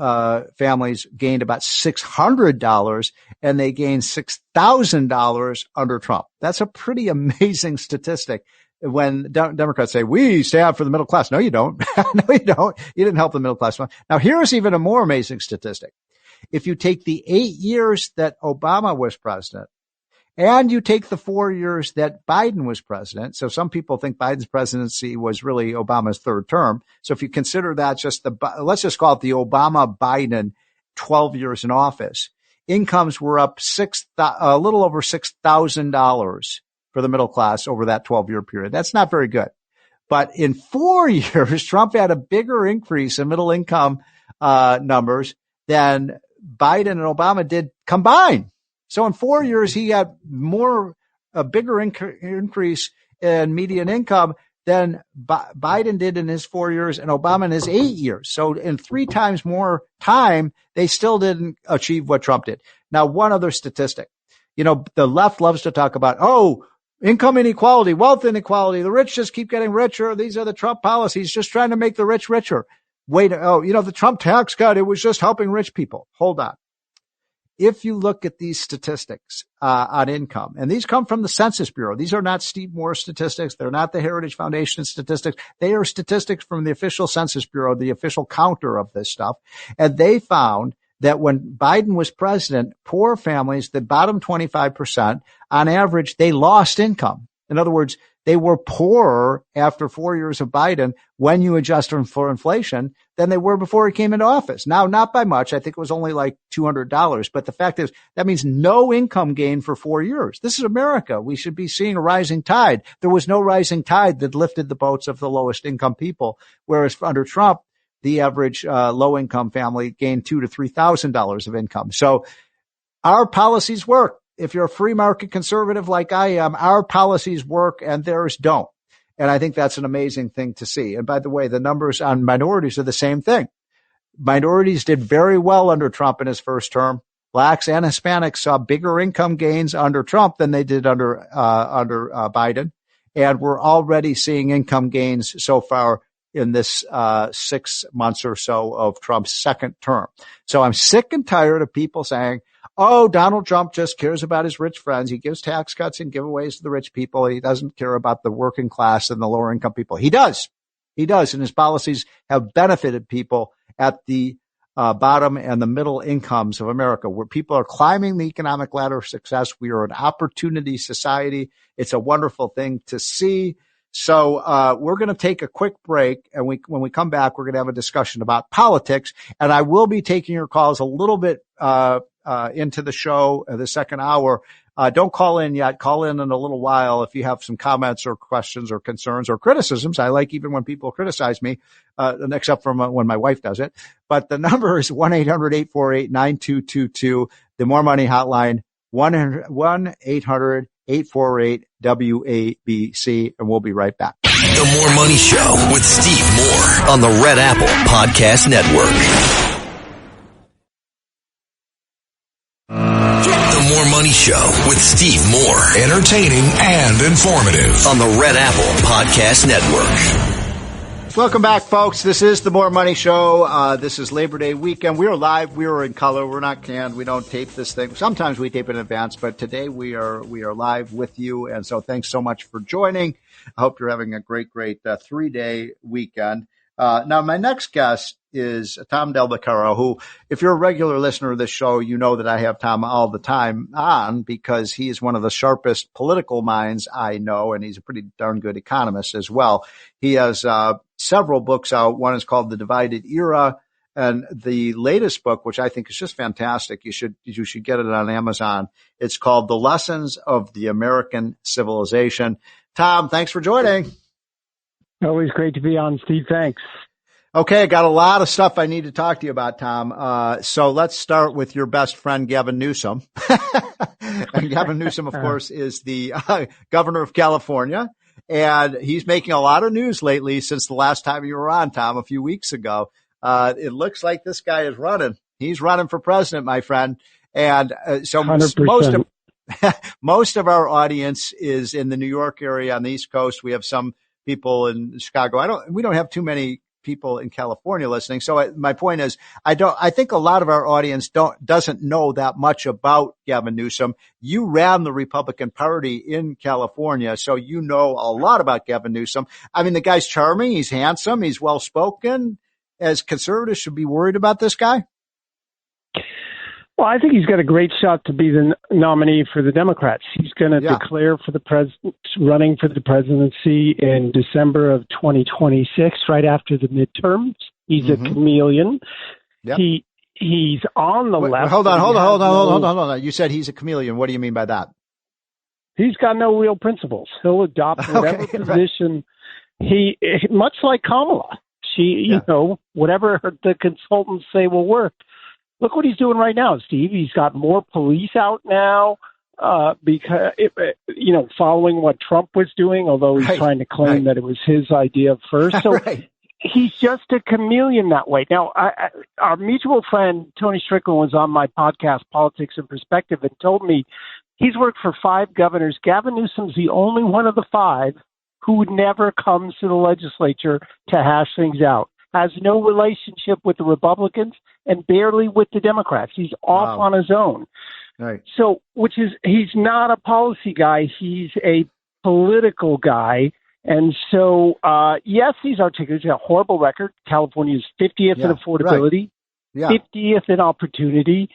families gained about $600 and they gained $6,000 under Trump. That's a pretty amazing statistic. When Democrats say, we stand for the middle class. No, you don't. No, you don't. You didn't help the middle class. Now, here's even a more amazing statistic. If you take the 8 years that Obama was president and you take the 4 years that Biden was president, so some people think Biden's presidency was really Obama's third term. So if you consider that let's just call it the Obama-Biden 12 years in office, incomes were up a little over $6,000 for the middle class over that 12-year period. That's not very good. But in 4 years, Trump had a bigger increase in middle income numbers than Biden and Obama did combined. So in 4 years, he had a bigger increase in median income than Biden did in his 4 years and Obama in his 8 years. So in 3 times more time, they still didn't achieve what Trump did. Now, one other statistic. The left loves to talk about, income inequality, wealth inequality. The rich just keep getting richer. These are the Trump policies, just trying to make the rich richer. The Trump tax cut, it was just helping rich people. Hold on. If you look at these statistics on income, and these come from the Census Bureau, these are not Steve Moore statistics. They're not the Heritage Foundation statistics. They are statistics from the official Census Bureau, the official counter of this stuff. And they found that when Biden was president, poor families, the bottom 25%, on average, they lost income. In other words, they were poorer after 4 years of Biden when you adjust them for inflation than they were before he came into office. Now, not by much. I think it was only like $200. But the fact is, that means no income gain for 4 years. This is America. We should be seeing a rising tide. There was no rising tide that lifted the boats of the lowest income people, whereas under Trump, the average low-income family gained $2,000 to $3,000 of income. So our policies work. If you're a free market conservative like I am, our policies work and theirs don't. And I think that's an amazing thing to see. And by the way, the numbers on minorities are the same thing. Minorities did very well under Trump in his first term. Blacks and Hispanics saw bigger income gains under Trump than they did under Biden. And we're already seeing income gains so far in this 6 months or so of Trump's second term. So I'm sick and tired of people saying, oh, Donald Trump just cares about his rich friends. He gives tax cuts and giveaways to the rich people. He doesn't care about the working class and the lower income people. He does. He does. And his policies have benefited people at the bottom and the middle incomes of America, where people are climbing the economic ladder of success. We are an opportunity society. It's a wonderful thing to see. So we're going to take a quick break, and when we come back, we're going to have a discussion about politics. And I will be taking your calls a little bit into the show, the second hour. Don't call in yet. Call in a little while if you have some comments or questions or concerns or criticisms. I like even when people criticize me, except from when my wife does it. But the number is 1-800-848-9222. The More Money Hotline, 1-800-848-WABC. And we'll be right back. The More Money Show with Steve Moore on the Red Apple Podcast Network. The More Money Show with Steve Moore. Entertaining and informative. On the Red Apple Podcast Network. Welcome back, folks. This is the More Money Show. This is Labor Day weekend. We are live. We are in color. We're not canned. We don't tape this thing. Sometimes we tape in advance, but today we are live with you. And so thanks so much for joining. I hope you're having a great 3-day weekend. Now, my next guest is Tom Del Becerro, who, if you're a regular listener of this show, you know that I have Tom all the time on because he is one of the sharpest political minds I know, and he's a pretty darn good economist as well. He has several books out. One is called The Divided Era, and the latest book, which I think is just fantastic, you should get it on Amazon. It's called The Lessons of the American Civilization. Tom, thanks for joining. Always great to be on, Steve. Thanks. Okay, I got a lot of stuff I need to talk to you about, Tom. So let's start with your best friend, Gavin Newsom. And Gavin Newsom, of course, is the governor of California. And he's making a lot of news lately since the last time you were on, Tom, a few weeks ago. It looks like this guy is running. He's running for president, my friend. And so 100%. Most of our audience is in the New York area on the East Coast. We have some people in Chicago. We don't have too many people in California listening. So my point is, I think a lot of our audience doesn't know that much about Gavin Newsom. You ran the Republican Party in California, so you know a lot about Gavin Newsom. I mean, the guy's charming. He's handsome. He's well spoken. As conservatives, should be worried about this guy? Well, I think he's got a great shot to be the nominee for the Democrats. He's going to declare for running for the presidency in December of 2026, right after the midterms. He's a chameleon. Yep. He's on the left. Hold on. You said he's a chameleon. What do you mean by that? He's got no real principles. He'll adopt whatever position he, much like Kamala. Whatever the consultants say will work. Look what he's doing right now, Steve. He's got more police out now because, following what Trump was doing, although he's trying to claim that it was his idea first. So he's just a chameleon that way. Now, our mutual friend, Tony Strickland, was on my podcast, Politics in Perspective, and told me he's worked for 5 governors. Gavin Newsom's the only one of the 5 who never comes to the legislature to hash things out. Has no relationship with the Republicans and barely with the Democrats. He's off on his own. Right. So, he's not a policy guy. He's a political guy. And so, yes, he's articulated. He's got a horrible record. California's 50th in affordability, 50th in opportunity,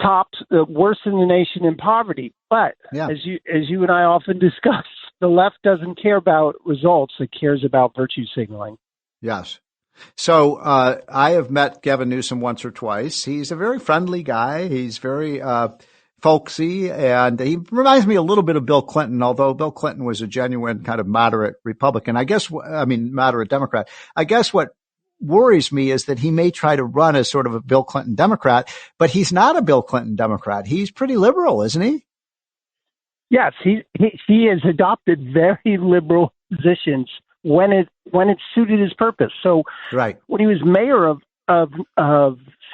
tops worst in the nation in poverty. But as you and I often discuss, the left doesn't care about results. It cares about virtue signaling. Yes. So I have met Gavin Newsom once or twice. He's a very friendly guy. He's very folksy, and he reminds me a little bit of Bill Clinton, although Bill Clinton was a genuine kind of moderate Republican. Moderate Democrat. I guess what worries me is that he may try to run as sort of a Bill Clinton Democrat, but he's not a Bill Clinton Democrat. He's pretty liberal, isn't he? Yes, he has adopted very liberal positions when it suited his purpose. So when he was mayor of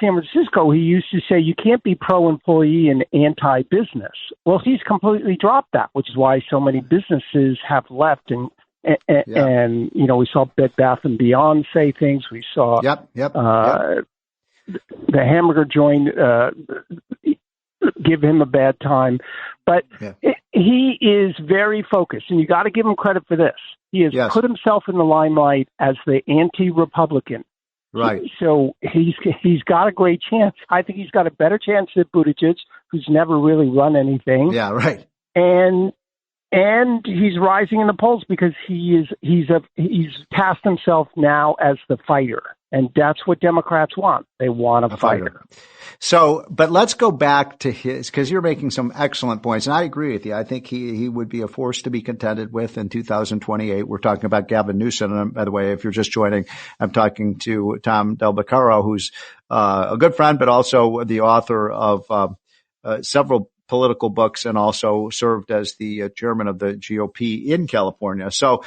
San Francisco, he used to say you can't be pro-employee and anti-business. Well, he's completely dropped that, which is why so many businesses have left and And we saw Bed Bath & Beyond say things. We saw the hamburger joint give him a bad time. But he is very focused, and you got to give him credit for this. He has put himself in the limelight as the anti-Republican. Right. So he's got a great chance. I think he's got a better chance than Buttigieg, who's never really run anything. Yeah, right. And he's rising in the polls because he's cast himself now as the fighter. And that's what Democrats want. They want a fighter. So, but let's go back to because you're making some excellent points. And I agree with you. I think he would be a force to be contended with in 2028. We're talking about Gavin Newsom. And by the way, if you're just joining, I'm talking to Tom Del Beccaro, who's a good friend, but also the author of several political books and also served as the chairman of the GOP in California. So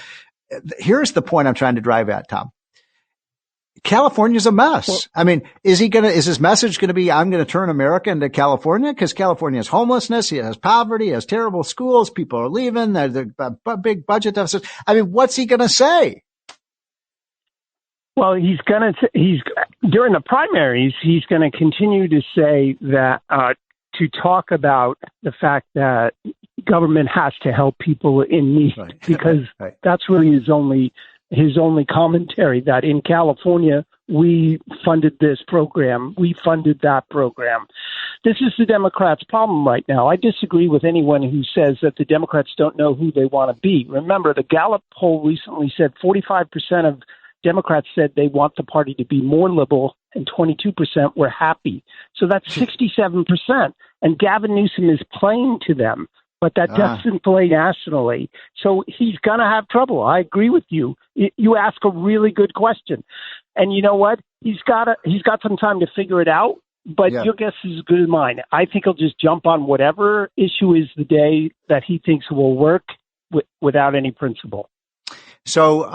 here's the point I'm trying to drive at, Tom. California's a mess. Well, I mean, is his message going to be, I'm going to turn America into California? Because California has homelessness, it has poverty, it has terrible schools, people are leaving, there's big budget deficits. I mean, what's he going to say? Well, he's during the primaries, he's going to continue to say that, to talk about the fact that government has to help people in need, because that's really his only commentary, that in California, we funded this program, we funded that program. This is the Democrats' problem right now. I disagree with anyone who says that the Democrats don't know who they want to be. Remember, the Gallup poll recently said 45% of Democrats said they want the party to be more liberal, and 22% were happy. So that's 67%. And Gavin Newsom is playing to them. But that doesn't play nationally. So he's going to have trouble. I agree with you. You ask a really good question. And you know what? He's got some time to figure it out, but your guess is as good as mine. I think he'll just jump on whatever issue is the day that he thinks will work without any principle. So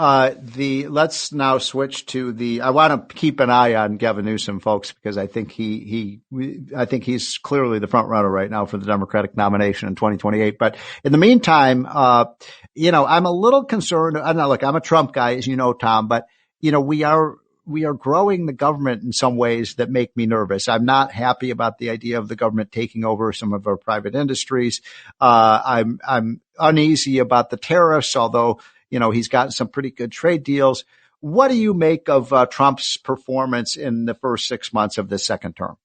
let's now switch to I want to keep an eye on Gavin Newsom, folks, because I think I think he's clearly the front runner right now for the Democratic nomination in 2028. But in the meantime, I'm a little concerned. I'm a Trump guy, as you know, Tom, but we are growing the government in some ways that make me nervous. I'm not happy about the idea of the government taking over some of our private industries. I'm uneasy about the tariffs, although he's gotten some pretty good trade deals. What do you make of Trump's performance in the first 6 months of this second term?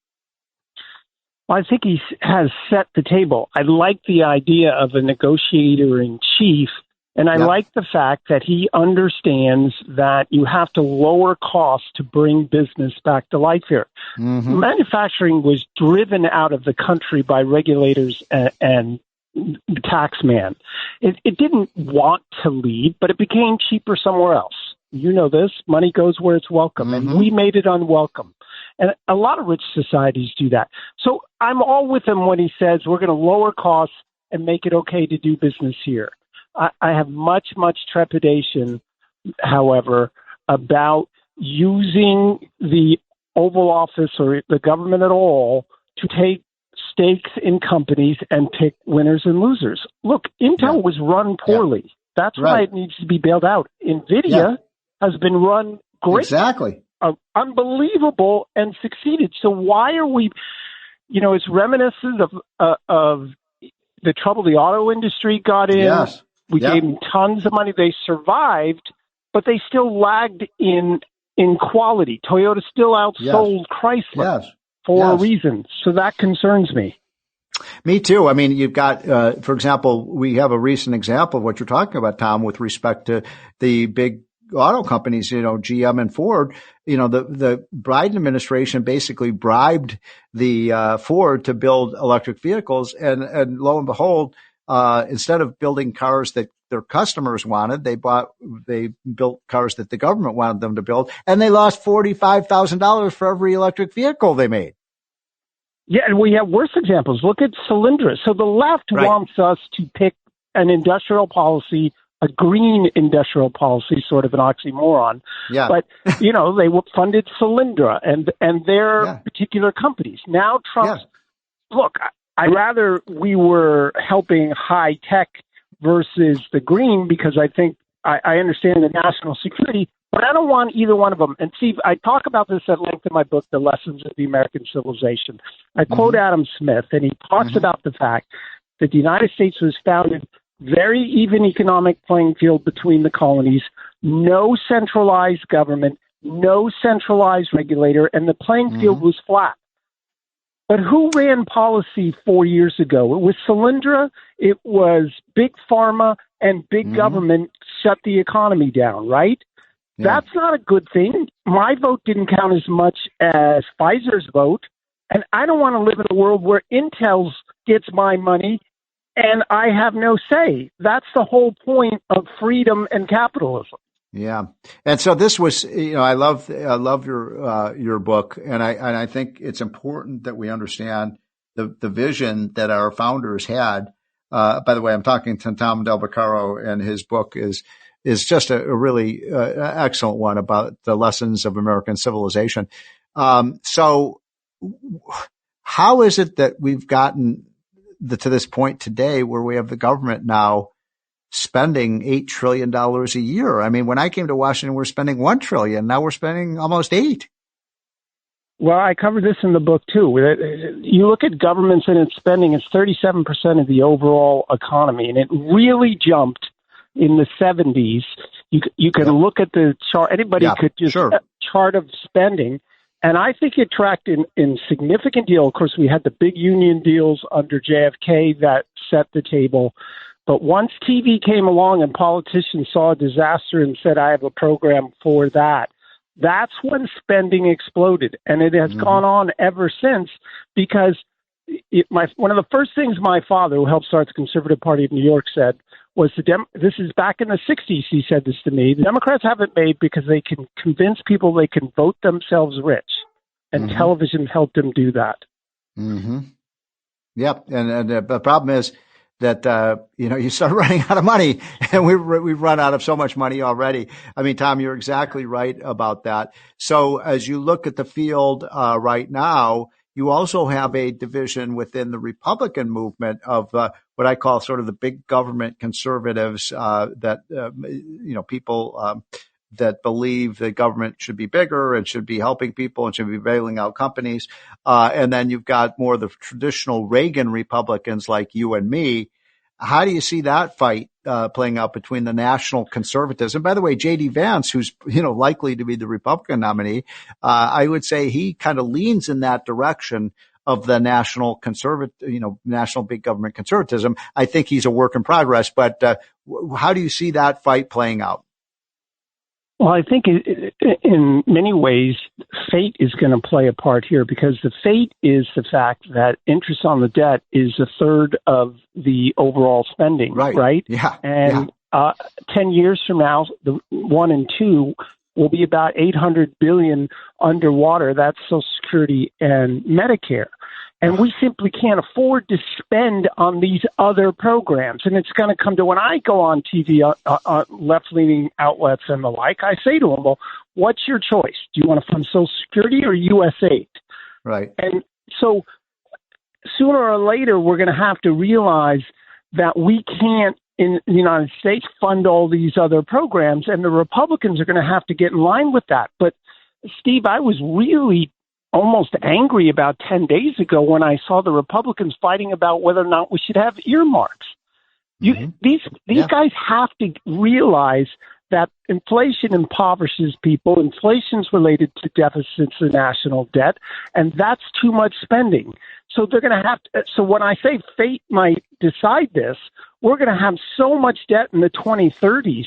Well, I think he has set the table. I like the idea of a negotiator in chief, and I like the fact that he understands that you have to lower costs to bring business back to life here. Mm-hmm. Manufacturing was driven out of the country by regulators and the tax man. It didn't want to leave, but it became cheaper somewhere else. You know this. Money goes where it's welcome, and we made it unwelcome. And a lot of rich societies do that. So I'm all with him when he says we're going to lower costs and make it okay to do business here. I have much trepidation, however, about using the Oval Office or the government at all to take stakes in companies and pick winners and losers. Look, Intel was run poorly. Yeah. That's why it needs to be bailed out. NVIDIA has been run great. Exactly. Unbelievable and succeeded. So why are we, it's reminiscent of the trouble the auto industry got in. Yes. We gave them tons of money. They survived, but they still lagged in quality. Toyota still outsold Chrysler. Yes. For a reason. So that concerns me. Me too. I mean, you've got, for example, we have a recent example of what you're talking about, Tom, with respect to the big auto companies, GM and Ford. The Biden administration basically bribed the Ford to build electric vehicles. And lo and behold, instead of building cars that their customers wanted, they built cars that the government wanted them to build, and they lost $45,000 for every electric vehicle they made. Yeah, and we have worse examples. Look at Solyndra. So the left wants us to pick an industrial policy, a green industrial policy, sort of an oxymoron. Yeah. But, they funded Solyndra and their particular companies. Now Trump's, look, I'd rather we were helping high tech versus the green, because I think I understand the national security, but I don't want either one of them. And Steve, I talk about this at length in my book, The Lessons of the American Civilization. I quote Adam Smith, and he talks about the fact that the United States was founded very even economic playing field between the colonies, no centralized government, no centralized regulator, and the playing field was flat. But who ran policy 4 years ago? It was Solyndra, it was Big Pharma, and big government shut the economy down, right? Yeah. That's not a good thing. My vote didn't count as much as Pfizer's vote, and I don't want to live in a world where Intel gets my money and I have no say. That's the whole point of freedom and capitalism. Yeah, and so this was, I love your book, and I think it's important that we understand the vision that our founders had. By the way, I'm talking to Tom Del Beccaro, and his book is just a really excellent one about the lessons of American civilization. So, how is it that we've gotten to this point today where we have the government now spending $8 trillion a year? I mean, when I came to Washington, we're spending $1 trillion. Now we're spending almost $8. Well, I covered this in the book too. You look at governments and its spending; it's 37% of the overall economy, and it really jumped in the 70s. You can look at the chart. Anybody could just chart of spending, and I think it tracked in significant deal. Of course, we had the big union deals under JFK that set the table. But once TV came along and politicians saw a disaster and said, I have a program for that, that's when spending exploded. And it has gone on ever since, because one of the first things my father, who helped start the Conservative Party of New York, said was, this is back in the 60s, he said this to me, the Democrats have it made because they can convince people they can vote themselves rich. And television helped them do that. Yep. And the problem is that, you start running out of money, and we've run out of so much money already. I mean, Tom, you're exactly right about that. So as you look at the field right now, you also have a division within the Republican movement of what I call sort of the big government conservatives that people that believe the government should be bigger and should be helping people and should be bailing out companies. And then you've got more of the traditional Reagan Republicans like you and me. How do you see that fight playing out between the national conservatives? And by the way, J.D. Vance, who's likely to be the Republican nominee, I would say he kind of leans in that direction of the national national big government conservatism. I think he's a work in progress, but how do you see that fight playing out? Well, I think in many ways, fate is going to play a part here, because the fate is the fact that interest on the debt is a third of the overall spending, right? Yeah. And 10 years from now, the 1 and 2 will be about $800 billion underwater. That's Social Security and Medicare. And we simply can't afford to spend on these other programs. And it's going to come to, when I go on TV, on left-leaning outlets and the like, I say to them, well, what's your choice? Do you want to fund Social Security or USAID? Right. And so sooner or later, we're going to have to realize that we can't, in the United States, fund all these other programs, and the Republicans are going to have to get in line with that. But, Steve, I was really almost angry about 10 days ago when I saw the Republicans fighting about whether or not we should have earmarks. These guys have to realize that inflation impoverishes people. Inflation's related to deficits and national debt, and that's too much spending. So they're going to have to. So when I say fate might decide this, we're going to have so much debt in the 2030s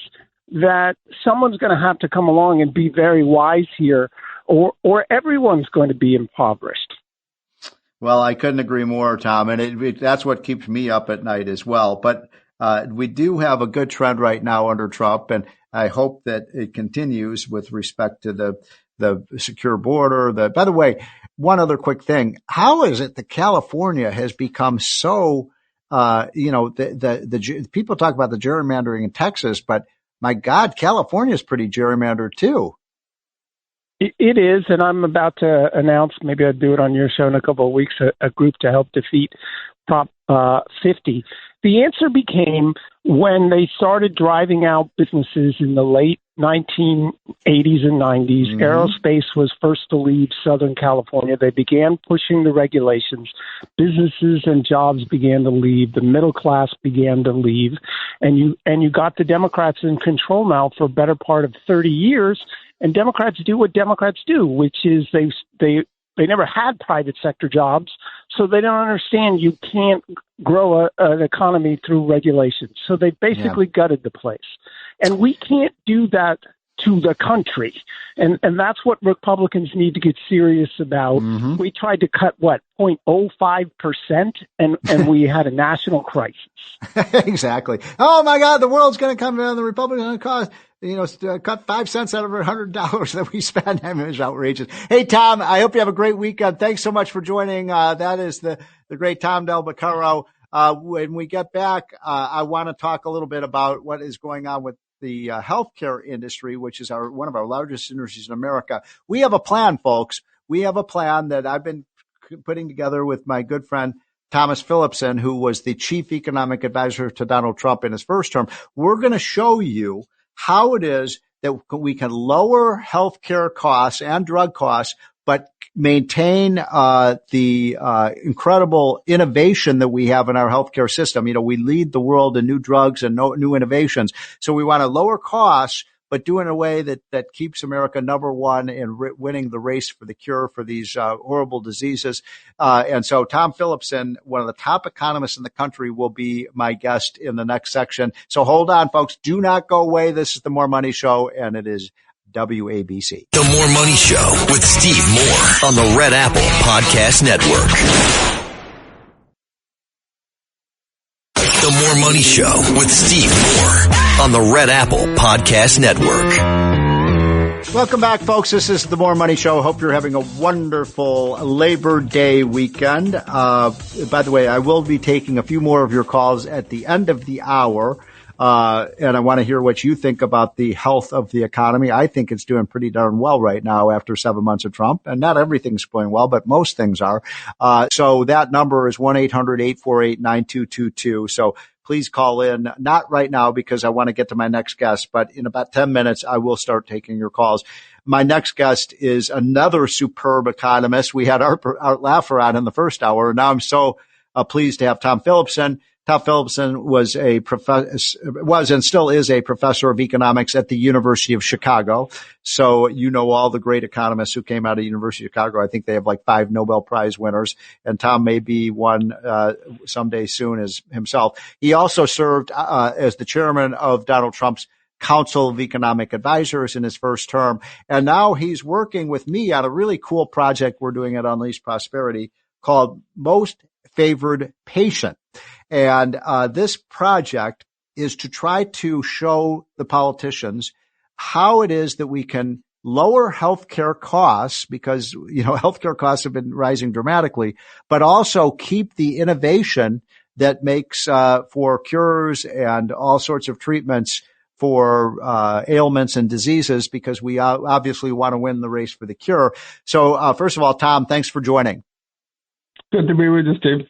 that someone's going to have to come along and be very wise here, or everyone's going to be impoverished. Well, I couldn't agree more, Tom, and that's what keeps me up at night as well. But we do have a good trend right now under Trump, and I hope that it continues with respect to the secure border. By the way, one other quick thing: how is it that California has become so? The people talk about the gerrymandering in Texas, but my God, California is pretty gerrymandered too. It is, and I'm about to announce, maybe I'll do it on your show in a couple of weeks, a group to help defeat Prop 50. The answer became when they started driving out businesses in the late 1980s and 90s. Mm-hmm. Aerospace was first to leave Southern California. They began pushing the regulations. Businesses and jobs began to leave. The middle class began to leave. And you got the Democrats in control now for a better part of 30 years. And Democrats do what Democrats do, which is they never had private sector jobs, so they don't understand you can't grow an economy through regulations. So they basically gutted the place. And we can't do that to the country. And that's what Republicans need to get serious about. Mm-hmm. We tried to cut, 0.05%, and we had a national crisis. Exactly. Oh, my God, the world's going to come down. The Republicans are going to cost, cut 5 cents out of every $100 that we spend. I mean, it's outrageous. Hey, Tom, I hope you have a great weekend. Thanks so much for joining. That is the great Tom Del Beccaro. When we get back, I want to talk a little bit about what is going on with the healthcare industry, which is one of our largest industries in America. We have a plan, folks. We have a plan that I've been putting together with my good friend Thomas Phillipson, who was the chief economic advisor to Donald Trump in his first term. We're going to show you how it is that we can lower healthcare costs and drug costs, but maintain the incredible innovation that we have in our healthcare system. You know, we lead the world in new drugs and new innovations. So we want to lower costs, but do it in a way that keeps America number one in winning the race for the cure for these horrible diseases. And so Tom Phillipson, one of the top economists in the country, will be my guest in the next section. So hold on, folks. Do not go away. This is the More Money Show, and it is WABC. The More Money Show with Steve Moore on the Red Apple Podcast Network. The More Money Show with Steve Moore on the Red Apple Podcast Network. Welcome back, folks. This is the More Money Show. Hope you're having a wonderful Labor Day weekend. By the way, I will be taking a few more of your calls at the end of the hour. And I want to hear what you think about the health of the economy. I think it's doing pretty darn well right now after 7 months of Trump. And not everything's going well, but most things are. So that number is 1-800-848-9222. So please call in, not right now because I want to get to my next guest, but in about 10 minutes, I will start taking your calls. My next guest is another superb economist. We had Art Laffer on in the first hour. And now I'm so pleased to have Tom Phillipson. Tom Phillipson was and still is a professor of economics at the University of Chicago. So you know all the great economists who came out of the University of Chicago. I think they have like 5 Nobel Prize winners, and Tom may be one someday soon as himself. He also served as the chairman of Donald Trump's Council of Economic Advisors in his first term, and now he's working with me on a really cool project we're doing at Unleash Prosperity called Most Favored Patient. And this project is to try to show the politicians how it is that we can lower healthcare costs, because, you know, healthcare costs have been rising dramatically, but also keep the innovation that makes for cures and all sorts of treatments for ailments and diseases, because we obviously want to win the race for the cure. So first of all, Tom, thanks for joining. Good to be with you, Steve.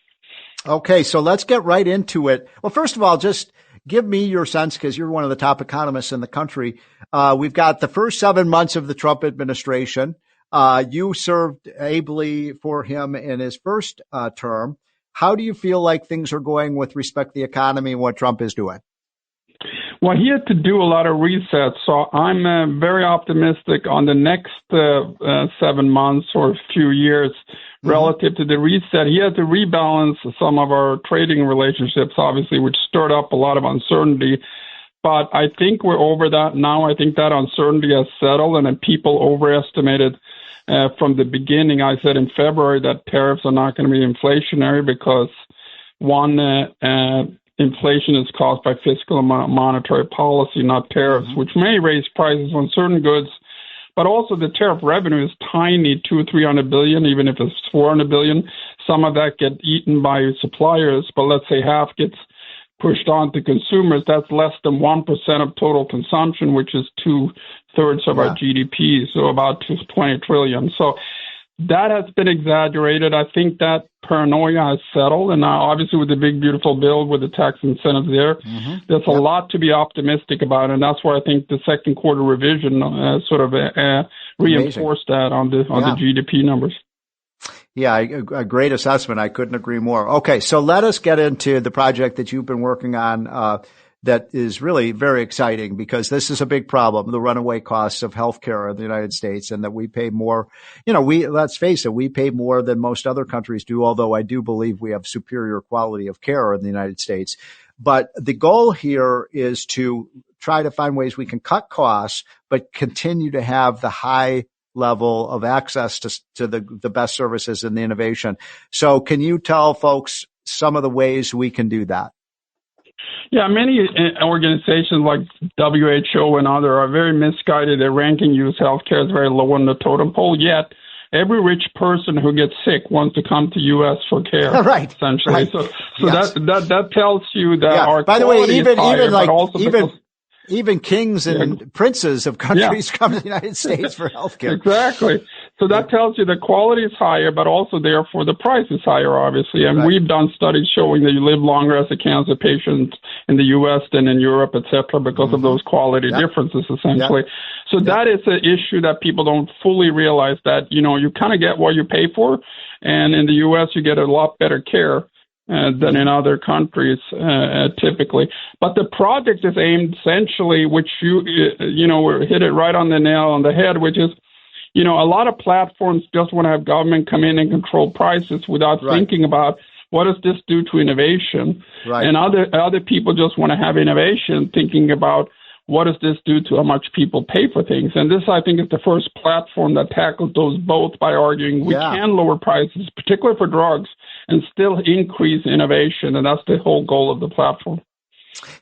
Okay, so let's get right into it. Well, first of all, just give me your sense, because you're one of the top economists in the country. We've got the first 7 months of the Trump administration. You served ably for him in his first term. How do you feel like things are going with respect to the economy and what Trump is doing? Well, he had to do a lot of research, so I'm very optimistic on the next 7 months or few years relative to the reset. He had to rebalance some of our trading relationships, obviously, which stirred up a lot of uncertainty. But I think we're over that now. I think that uncertainty has settled, and then people overestimated from the beginning. I said in February that tariffs are not going to be inflationary because, one, inflation is caused by fiscal and monetary policy, not tariffs, which may raise prices on certain goods. But also the tariff revenue is tiny, $200-300 billion, even if it's $400 billion. Some of that gets eaten by suppliers, but let's say half gets pushed on to consumers. That's less than 1% of total consumption, which is 2/3 of our GDP, so about $20 trillion. So that has been exaggerated. I think that paranoia has settled, and now obviously with the big beautiful bill with the tax incentives there, there's a lot to be optimistic about, and that's why I think the second quarter revision sort of reinforced that on the GDP numbers. Yeah, a great assessment. I couldn't agree more. Okay, so let us get into the project that you've been working on that is really very exciting, because this is a big problem, the runaway costs of healthcare in the United States, and that we pay more. Let's face it, we pay more than most other countries do, although I do believe we have superior quality of care in the United States. But the goal here is to try to find ways we can cut costs, but continue to have the high level of access to the best services and the innovation. So can you tell folks some of the ways we can do that? Yeah, many organizations like WHO and other are very misguided. Their ranking U.S. healthcare is very low on the totem pole, yet every rich person who gets sick wants to come to U.S. for care. Right. Essentially. Right. So yes. that tells you that our by the way, even higher, even kings and princes of countries come to the United States for healthcare. Exactly. So that tells you the quality is higher, but also therefore the price is higher, obviously. And we've done studies showing that you live longer as a cancer patient in the U.S. than in Europe, et cetera, because of those quality differences, essentially. So that is an issue that people don't fully realize, that, you kind of get what you pay for. And in the U.S., you get a lot better care than in other countries, typically. But the project is aimed essentially, which you hit it right on the nail on the head, which is, a lot of platforms just want to have government come in and control prices without thinking about what does this do to innovation. Right. And other people just want to have innovation, thinking about what does this do to how much people pay for things. And this, I think, is the first platform that tackles those both by arguing we can lower prices, particularly for drugs, and still increase innovation. And that's the whole goal of the platform.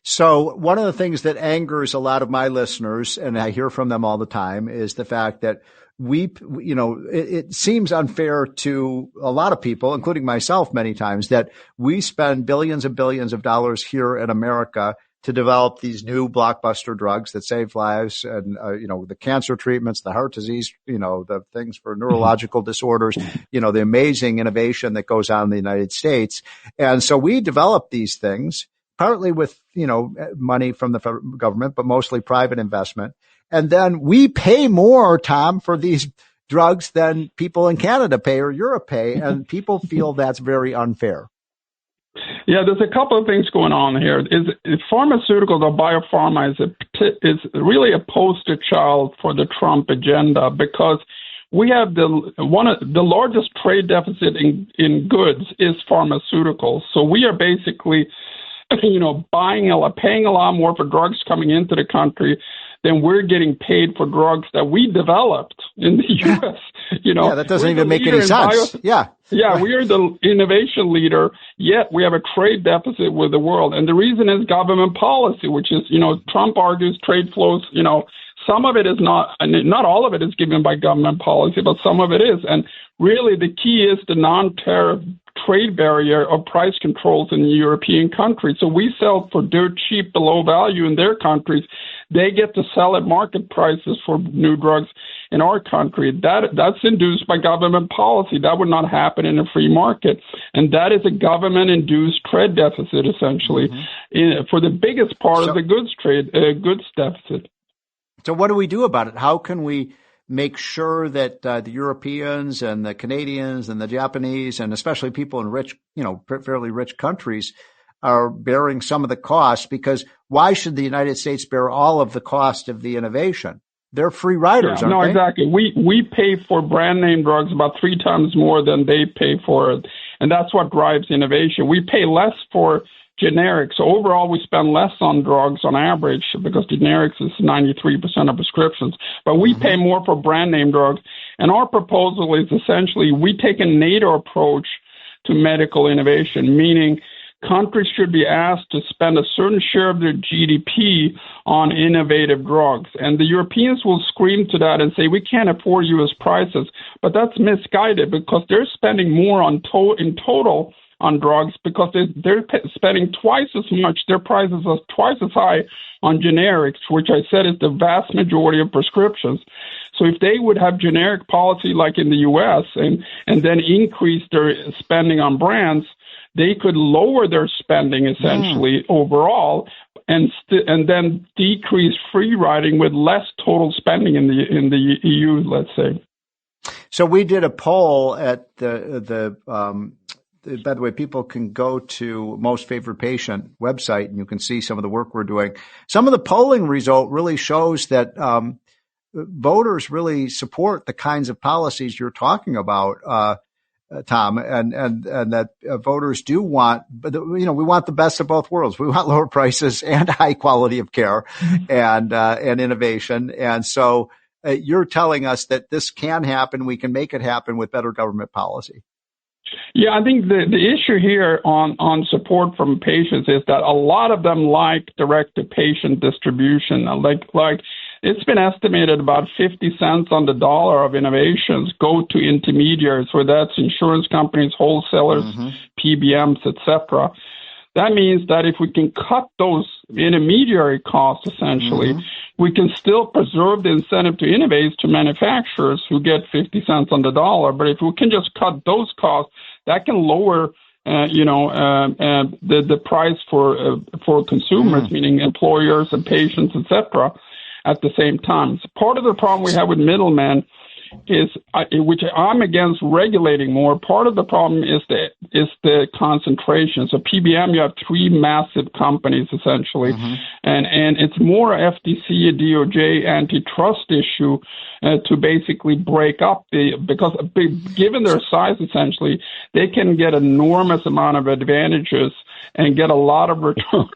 So one of the things that angers a lot of my listeners, and I hear from them all the time, is the fact that it seems unfair to a lot of people, including myself many times, that we spend billions and billions of dollars here in America to develop these new blockbuster drugs that save lives, and, the cancer treatments, the heart disease, the things for neurological disorders, the amazing innovation that goes on in the United States. And so we develop these things partly with, money from the federal government, but mostly private investment. And then we pay more, Tom, for these drugs than people in Canada pay or Europe pay. And people feel that's very unfair. Yeah, there's a couple of things going on here. Pharmaceuticals or biopharma is really a poster child for the Trump agenda, because we have one of the largest trade deficit in goods is pharmaceuticals. So we are basically, paying a lot more for drugs coming into the country than we're getting paid for drugs that we developed in the U.S. That doesn't even make any sense. We are the innovation leader, yet we have a trade deficit with the world. And the reason is government policy, which is, Trump argues trade flows, some of it is not all of it is given by government policy, but some of it is. And really the key is the non-tariff trade barrier of price controls in the European countries. So we sell for dirt cheap, below value in their countries. They get to sell at market prices for new drugs in our country. That's induced by government policy. That would not happen in a free market. And that is a government-induced trade deficit, essentially, for the biggest part of the goods deficit. So what do we do about it? How can we make sure that the Europeans and the Canadians and the Japanese, and especially people in rich, fairly rich countries, are bearing some of the costs? Because why should the United States bear all of the cost of the innovation? They're free riders, aren't they? Exactly. We pay for brand name drugs about 3 times more than they pay for it. And that's what drives innovation. We pay less for generics. So overall, we spend less on drugs on average, because generics is 93% of prescriptions. But we pay more for brand name drugs. And our proposal is essentially we take a NATO approach to medical innovation, meaning countries should be asked to spend a certain share of their GDP on innovative drugs. And the Europeans will scream to that and say, we can't afford U.S. prices. But that's misguided, because they're spending more in total on drugs because they're spending twice as much. Their prices are twice as high on generics, which I said is the vast majority of prescriptions. So if they would have generic policy like in the U.S. and then increase their spending on brands, they could lower their spending essentially overall, and then decrease free riding with less total spending in the EU, let's say. So we did a poll at the by the way, people can go to Most Favored Patient website and you can see some of the work we're doing. Some of the polling result really shows that voters really support the kinds of policies you're talking about, Tom, and that voters do want, but we want the best of both worlds. We want lower prices and high quality of care and innovation. And so you're telling us that this can happen. We can make it happen with better government policy. Yeah, I think the issue here on support from patients is that a lot of them like direct-to-patient distribution. Like it's been estimated about 50 cents on the dollar of innovations go to intermediaries, whether that's insurance companies, wholesalers, PBMs, etc. That means that if we can cut those intermediary costs, essentially, we can still preserve the incentive to innovate to manufacturers who get 50 cents on the dollar. But if we can just cut those costs, that can lower, the price for consumers, meaning employers and patients, etc. at the same time. So part of the problem we have with middlemen is, which I'm against regulating more. Part of the problem is the concentration. So PBM, you have three massive companies essentially, and it's more FTC, DOJ antitrust issue to basically break up because given their size essentially, they can get enormous amount of advantages and get a lot of return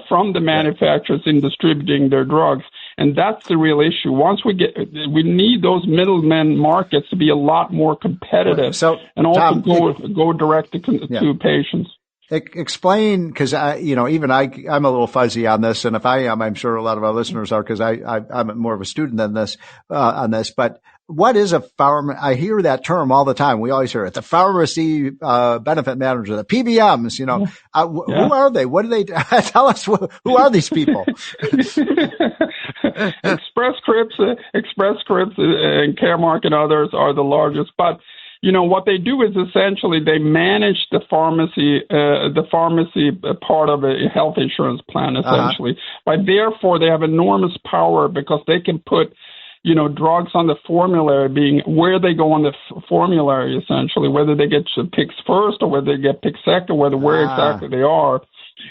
from the manufacturers in distributing their drugs. And that's the real issue. Once we need those middlemen markets to be a lot more competitive, and also Tom, go direct to patients. Explain, because I'm a little fuzzy on this, and if I am, I'm sure a lot of our listeners are, because I'm more of a student than this on this. But what is a pharmacy? I hear that term all the time. We always hear it. The pharmacy benefit manager, the PBMs. Who are they? What do they tell us? Who are these people? Express Scripts, and Caremark and others are the largest, but. What they do is essentially they manage the pharmacy part of a health insurance plan, essentially. But therefore, they have enormous power because they can put, drugs on the formulary, being where they go on the formulary, essentially, whether they get picked first or whether they get picked second, where exactly they are.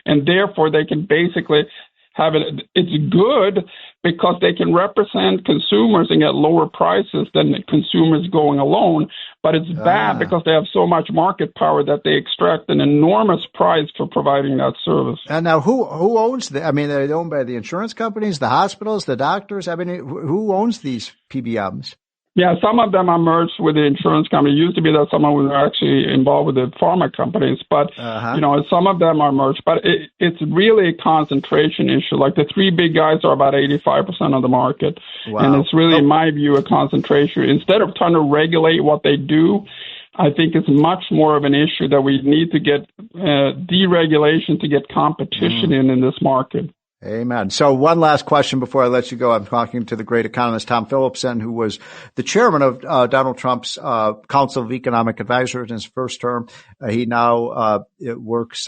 And therefore, they can basically have it. It's good because they can represent consumers and get lower prices than consumers going alone. But it's bad because they have so much market power that they extract an enormous price for providing that service. And now who owns I mean, they're owned by the insurance companies, the hospitals, the doctors. I mean, who owns these PBMs? Yeah, some of them are merged with the insurance company. It used to be that someone was actually involved with the pharma companies, but some of them are merged. But it's really a concentration issue. Like the three big guys are about 85% of the market, and it's really, in my view, a concentration. Instead of trying to regulate what they do, I think it's much more of an issue that we need to get deregulation to get competition in this market. Amen. So one last question before I let you go. I'm talking to the great economist, Tom Philipson, who was the chairman of Donald Trump's Council of Economic Advisors in his first term. He now works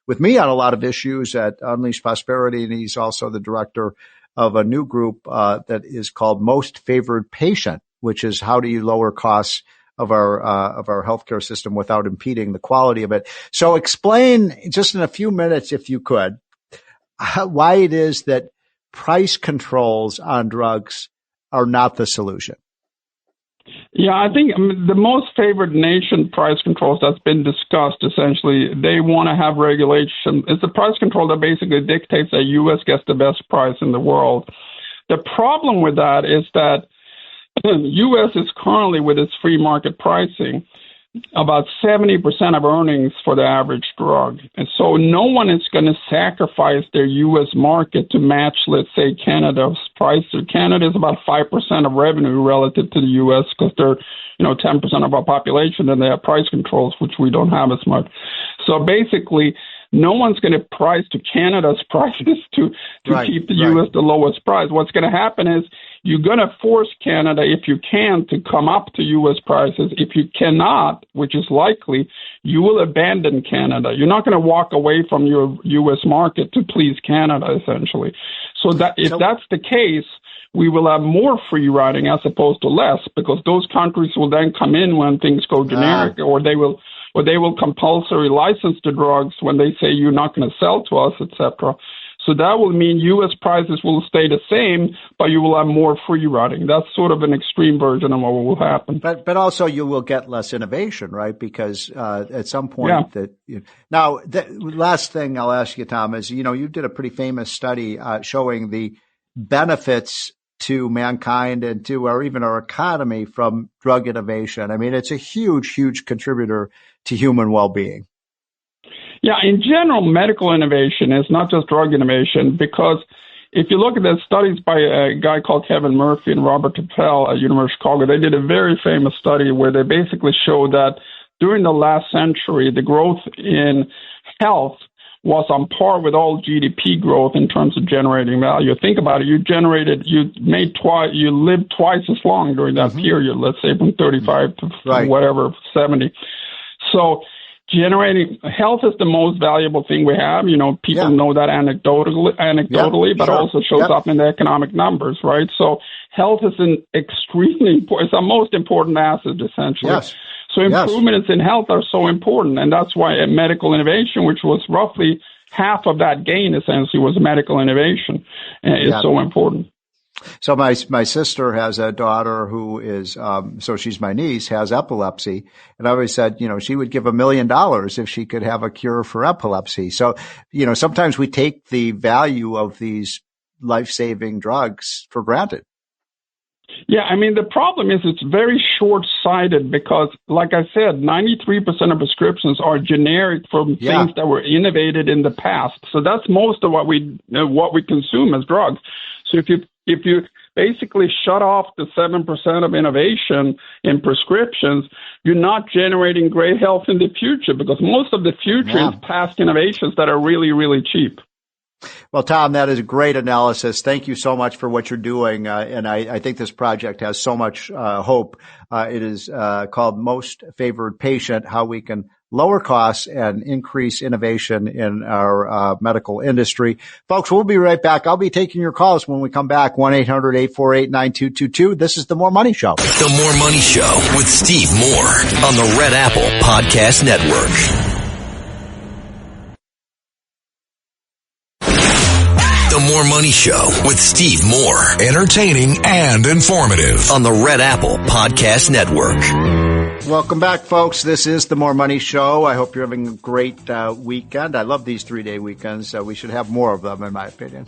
with me on a lot of issues at Unleash Prosperity, and he's also the director of a new group that is called Most Favored Patient, which is how do you lower costs of our healthcare system without impeding the quality of it. So explain just in a few minutes, if you could, why it is that price controls on drugs are not the solution. Yeah, I think the most favored nation price controls that's been discussed, essentially, they want to have regulation. It's a price control that basically dictates that U.S. gets the best price in the world. The problem with that is that the U.S. is currently, with its free market pricing, about 70% of earnings for the average drug. And so no one is going to sacrifice their U.S. market to match, let's say, Canada's price. Canada is about 5% of revenue relative to the U.S. because they're, 10% of our population, and they have price controls, which we don't have as much. So basically, no one's going to price to Canada's prices to keep the U.S. the lowest price. What's going to happen is you're going to force Canada, if you can, to come up to U.S. prices. If you cannot, which is likely, you will abandon Canada. You're not going to walk away from your U.S. market to please Canada, essentially. So that if that's the case, we will have more free riding as opposed to less, because those countries will then come in when things go generic, or they will compulsory license the drugs when they say you're not going to sell to us, etc. So that will mean U.S. prices will stay the same, but you will have more free riding. That's sort of an extreme version of what will happen. But also you will get less innovation, right? Because at some point now, the last thing I'll ask you, Tom, is, you did a pretty famous study showing the benefits to mankind and to even our economy from drug innovation. I mean, it's a huge, huge contributor to human well-being. Yeah, in general, medical innovation is not just drug innovation, because if you look at the studies by a guy called Kevin Murphy and Robert Appel at University of Chicago, they did a very famous study where they basically showed that during the last century, the growth in health was on par with all GDP growth in terms of generating value. Think about it. You lived twice as long during that period, let's say from 35 to whatever, 70. So generating health is the most valuable thing we have. People know that anecdotally, but also shows up in the economic numbers, right? So health is an extremely important, it's our most important asset, essentially. Yes. So improvements in health are so important, and that's why medical innovation, which was roughly half of that gain, essentially, was medical innovation, is so important. So my sister has a daughter who is, so she's my niece, has epilepsy. And I always said, she would give $1 million if she could have a cure for epilepsy. So, sometimes we take the value of these life-saving drugs for granted. Yeah, I mean, the problem is it's very short-sighted because, like I said, 93% of prescriptions are generic from things that were innovated in the past. So that's most of what we consume as drugs. So if you basically shut off the 7% of innovation in prescriptions, you're not generating great health in the future, because most of the future is past innovations that are really, really cheap. Well, Tom, that is a great analysis. Thank you so much for what you're doing. And I think this project has so much hope. It is called Most Favored Patient, how we can lower costs and increase innovation in our medical industry. Folks, we'll be right back. I'll be taking your calls when we come back. 1-800-848-9222. This is The More Money Show. The More Money Show with Steve Moore on the Red Apple Podcast Network. The More Money Show with Steve Moore. Entertaining and informative. On the Red Apple Podcast Network. Welcome back, folks. This is The More Money Show. I hope you're having a great weekend. I love these 3-day weekends. We should have more of them, in my opinion.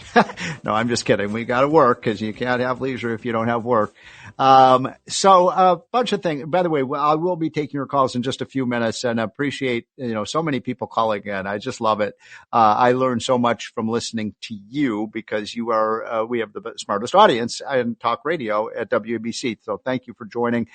No, I'm just kidding. We got to work, because you can't have leisure if you don't have work. So a bunch of things. By the way, I will be taking your calls in just a few minutes, and I appreciate, so many people calling in. I just love it. I learn so much from listening to you, because you are, we have the smartest audience in talk radio at WABC. So thank you for joining.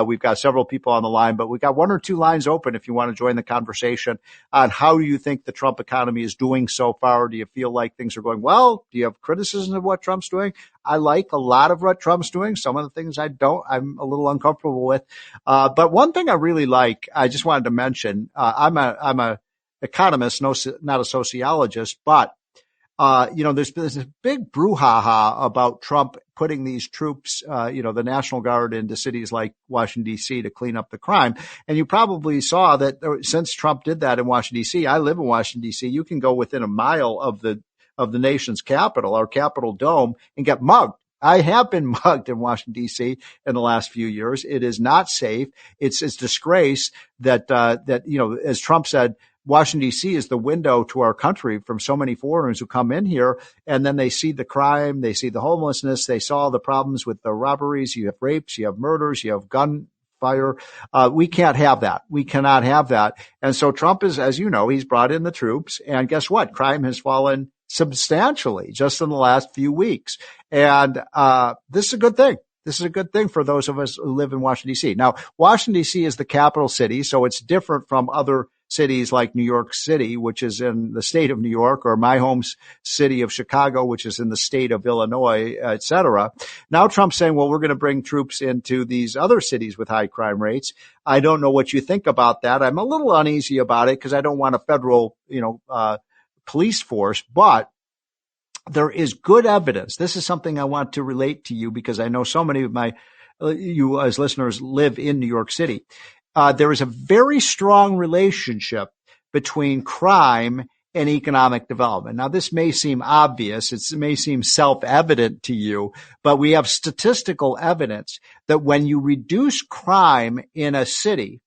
We've got several people on the line, but we got 1 or 2 lines open if you want to join the conversation on how you think the Trump economy is doing so far. Do you feel like things are going well? Do you have criticism of what Trump's doing? I like a lot of what Trump's doing. Some of the things I'm a little uncomfortable with. But one thing I really like, I just wanted to mention, I'm a economist, not a sociologist, but there's this big brouhaha about Trump putting these troops, the National Guard into cities like Washington, D.C. to clean up the crime. And you probably saw that since Trump did that in Washington, D.C., I live in Washington, D.C., you can go within a mile of the nation's capital, our Capitol dome, and get mugged. I have been mugged in Washington, D.C. in the last few years. It is not safe. It's disgrace that, as Trump said, Washington, D.C. is the window to our country from so many foreigners who come in here, and then they see the crime, they see the homelessness, they saw the problems with the robberies, you have rapes, you have murders, you have gunfire. We can't have that. We cannot have that. And so Trump is, as you know, he's brought in the troops, and guess what? Crime has fallen substantially just in the last few weeks. And this is a good thing. This is a good thing for those of us who live in Washington, D.C. Now, Washington, D.C. is the capital city, so it's different from other cities like New York City, which is in the state of New York, or my home city of Chicago, which is in the state of Illinois, et cetera. Now Trump's saying, well, we're going to bring troops into these other cities with high crime rates. I don't know what you think about that. I'm a little uneasy about it because I don't want a federal, police force, but there is good evidence. This is something I want to relate to you because I know so many of you as listeners live in New York City. There is a very strong relationship between crime and economic development. Now, this may seem obvious. It may seem self-evident to you, but we have statistical evidence that when you reduce crime in a city,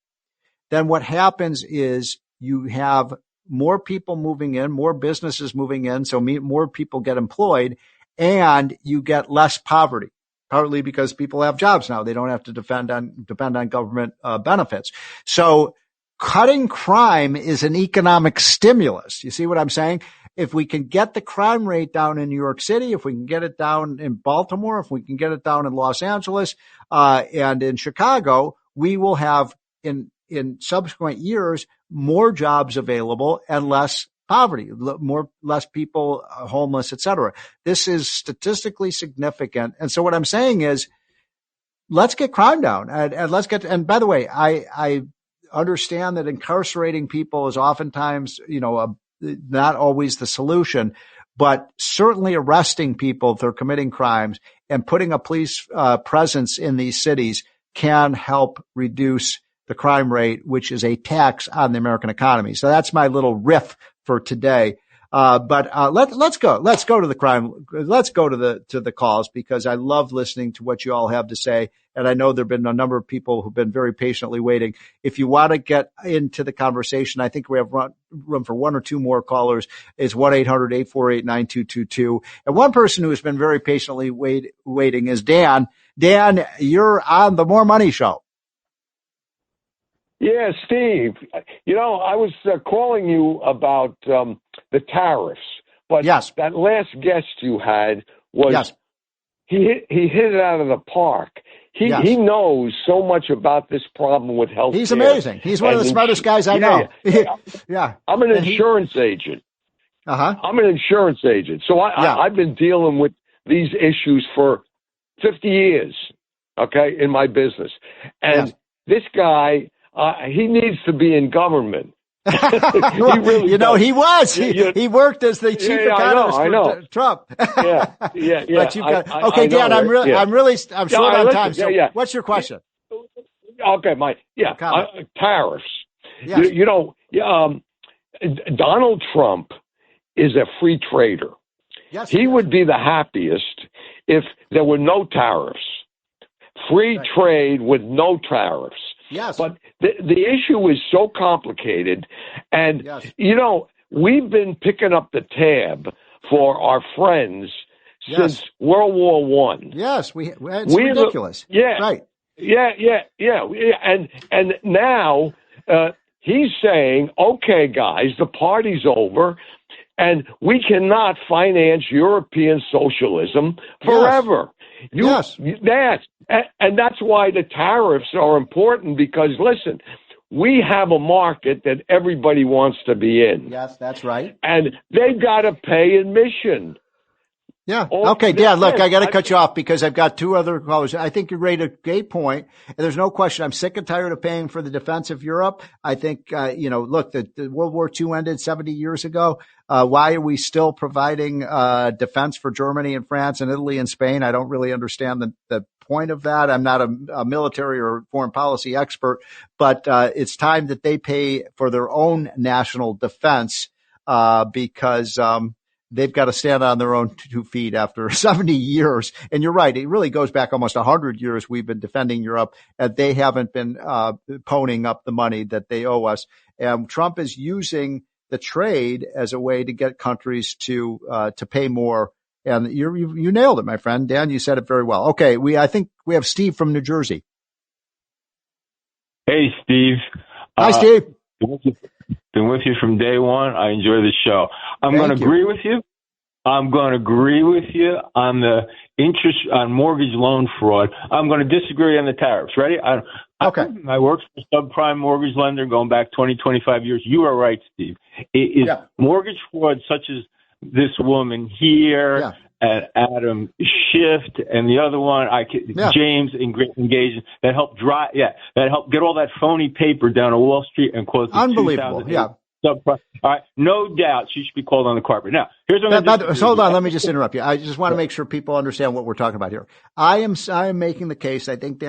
then what happens is you have more people moving in, more businesses moving in, so more people get employed, and you get less poverty, partly because people have jobs now. They don't have to depend on government benefits. So cutting crime is an economic stimulus. You see what I'm saying? If we can get the crime rate down in New York City, if we can get it down in Baltimore, if we can get it down in Los Angeles, and in Chicago, we will have in subsequent years more jobs available and less poverty, less people homeless, et cetera. This is statistically significant. And so what I'm saying is, let's get crime down and by the way, I understand that incarcerating people is oftentimes, not always the solution, but certainly arresting people if they're committing crimes and putting a police presence in these cities can help reduce the crime rate, which is a tax on the American economy. So that's my little riff for today. But let's go to the crime. Let's go to the calls because I love listening to what you all have to say. And I know there've been a number of people who've been very patiently waiting. If you want to get into the conversation, I think we have room for one or two more callers. It's 1-800-848-9222. And one person who has been very patiently waiting is Dan. Dan, you're on the More Money Show. Yeah, Steve, I was calling you about the tariffs, but yes. That last guest you had was, yes. he hit it out of the park. He knows so much about this problem with health care. He's amazing. He's one of the smartest guys I know. Yeah. I'm an insurance agent. I'm an insurance agent. So I've been dealing with these issues for 50 years, okay, in my business. And this guy, he needs to be in government. He really he was. He worked as the chief economist for Trump. Yeah. But you've got, okay, Dan, I'm short on time. So what's your question? Okay, tariffs. Yes. Donald Trump is a free trader. Yes, he would be the happiest if there were no tariffs. Free trade with no tariffs. Yes. But the issue is so complicated. And, we've been picking up the tab for our friends since World War I. Yes, it's ridiculous. Right. Yeah. And now he's saying, okay, guys, the party's over, and we cannot finance European socialism forever. And that's why the tariffs are important because, listen, we have a market that everybody wants to be in. Yes, that's right. And they've got to pay admission. Yeah. Okay, Dan, look, I got to cut you off because I've got two other callers. I think you raised a great point. And there's no question. I'm sick and tired of paying for the defense of Europe. I think, look, the World War II ended 70 years ago. Why are we still providing defense for Germany and France and Italy and Spain? I don't really understand the point of that. I'm not a military or foreign policy expert, but it's time that they pay for their own national defense because they've got to stand on their own 2 feet after 70 years. And you're right. It really goes back almost 100 years. We've been defending Europe and they haven't been ponying up the money that they owe us. And Trump is using the trade as a way to get countries to pay more. And you nailed it, my friend. Dan, you said it very well. Okay. I think we have Steve from New Jersey. Hey, Steve. Hi, Steve. Been with you from day one. I enjoy the show. I'm going to agree with you. I'm going to agree with you on the interest on mortgage loan fraud. I'm going to disagree on the tariffs. Ready? Okay. I worked for a subprime mortgage lender going back 20, 25 years. You are right, Steve. It is mortgage fraud such as this woman here and Adam Schiff and the other one, James Engagement, that helped get all that phony paper down on Wall Street and close the unbelievable. Subprime. All right, no doubt she should be called on the carpet. Now, here's what hold on, let me just interrupt you. I just want to make sure people understand what we're talking about here. I am making the case. I think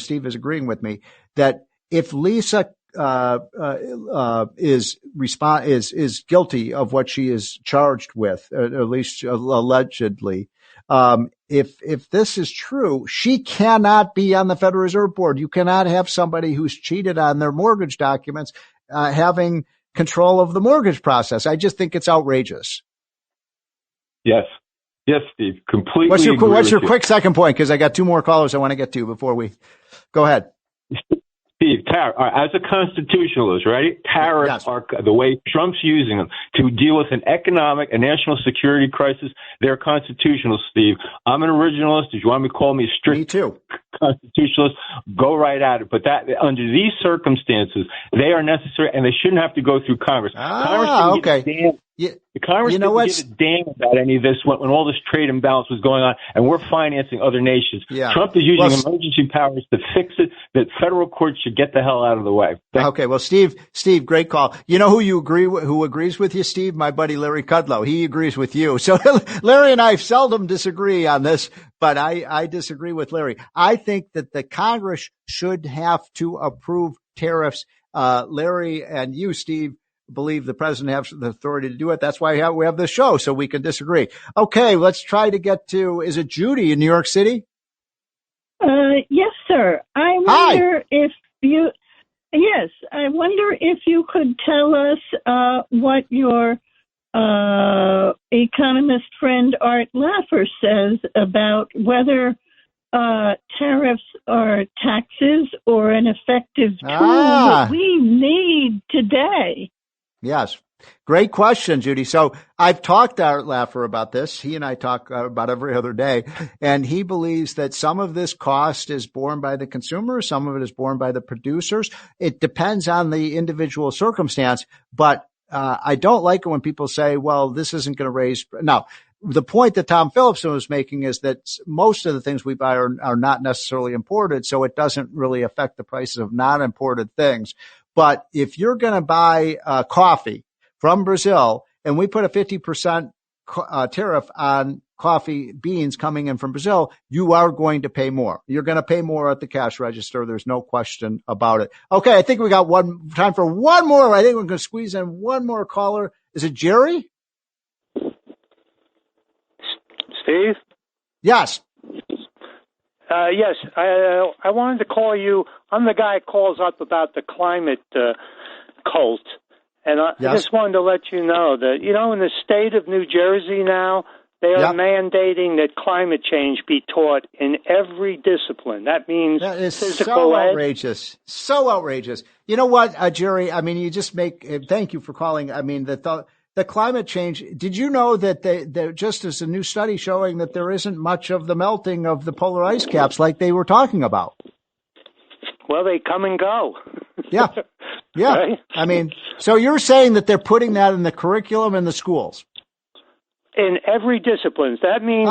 Steve is agreeing with me that if Lisa is guilty of what she is charged with, at least allegedly. If this is true, she cannot be on the Federal Reserve Board. You cannot have somebody who's cheated on their mortgage documents having control of the mortgage process. I just think it's outrageous. Yes, Steve. Completely. What's your quick second point? Because I got two more callers I want to get to before we go ahead. Steve, as a constitutionalist, right? Tariffs are the way Trump's using them to deal with an economic and national security crisis. They're constitutional, Steve. I'm an originalist. If you want me to call me a strict constitutionalist, go right at it. But that under these circumstances, they are necessary, and they shouldn't have to go through Congress. Congress didn't give a damn about any of this when all this trade imbalance was going on, and we're financing other nations. Trump is using emergency powers to fix it. That federal courts should get the hell out of the way. Okay, well, Steve, great call. You know who agrees with you, Steve? My buddy Larry Kudlow. He agrees with you. So Larry and I seldom disagree on this, but I disagree with Larry. I think that the Congress should have to approve tariffs. Larry and you, Steve, believe the president has the authority to do it. That's why we have this show, so we can disagree. Okay, let's try to get to, is it Judy in New York City? Yes, sir. I wonder if you could tell us what your economist friend Art Laffer says about whether tariffs are taxes or an effective tool that we need today. Yes. Great question, Judy. So I've talked to Art Laffer about this. He and I talk about every other day, and he believes that some of this cost is borne by the consumer. Some of it is borne by the producers. It depends on the individual circumstance, but I don't like it when people say, well, this isn't going to raise. Now, the point that Tom Phillipson was making is that most of the things we buy are not necessarily imported, so it doesn't really affect the prices of non-imported things. But if you're going to buy coffee from Brazil and we put a 50% tariff on coffee beans coming in from Brazil, you are going to pay more. You're going to pay more at the cash register. There's no question about it. Okay, I think we got time for one more. I think we're going to squeeze in one more caller. Is it Jerry? Steve? Yes. Yes, I wanted to call you. I'm the guy who calls up about the climate cult. And I just wanted to let you know that, in the state of New Jersey now, they are mandating that climate change be taught in every discipline. That means physical ed. Outrageous. So outrageous. You know what, Jerry? I mean, you just thank you for calling. I mean, the climate change, did you know that just as a new study showing that there isn't much of the melting of the polar ice caps like they were talking about? Well, they come and go. Yeah. Right? I mean, so you're saying that they're putting that in the curriculum in the schools? In every discipline. That means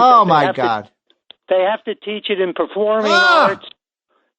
they have to teach it in performing arts.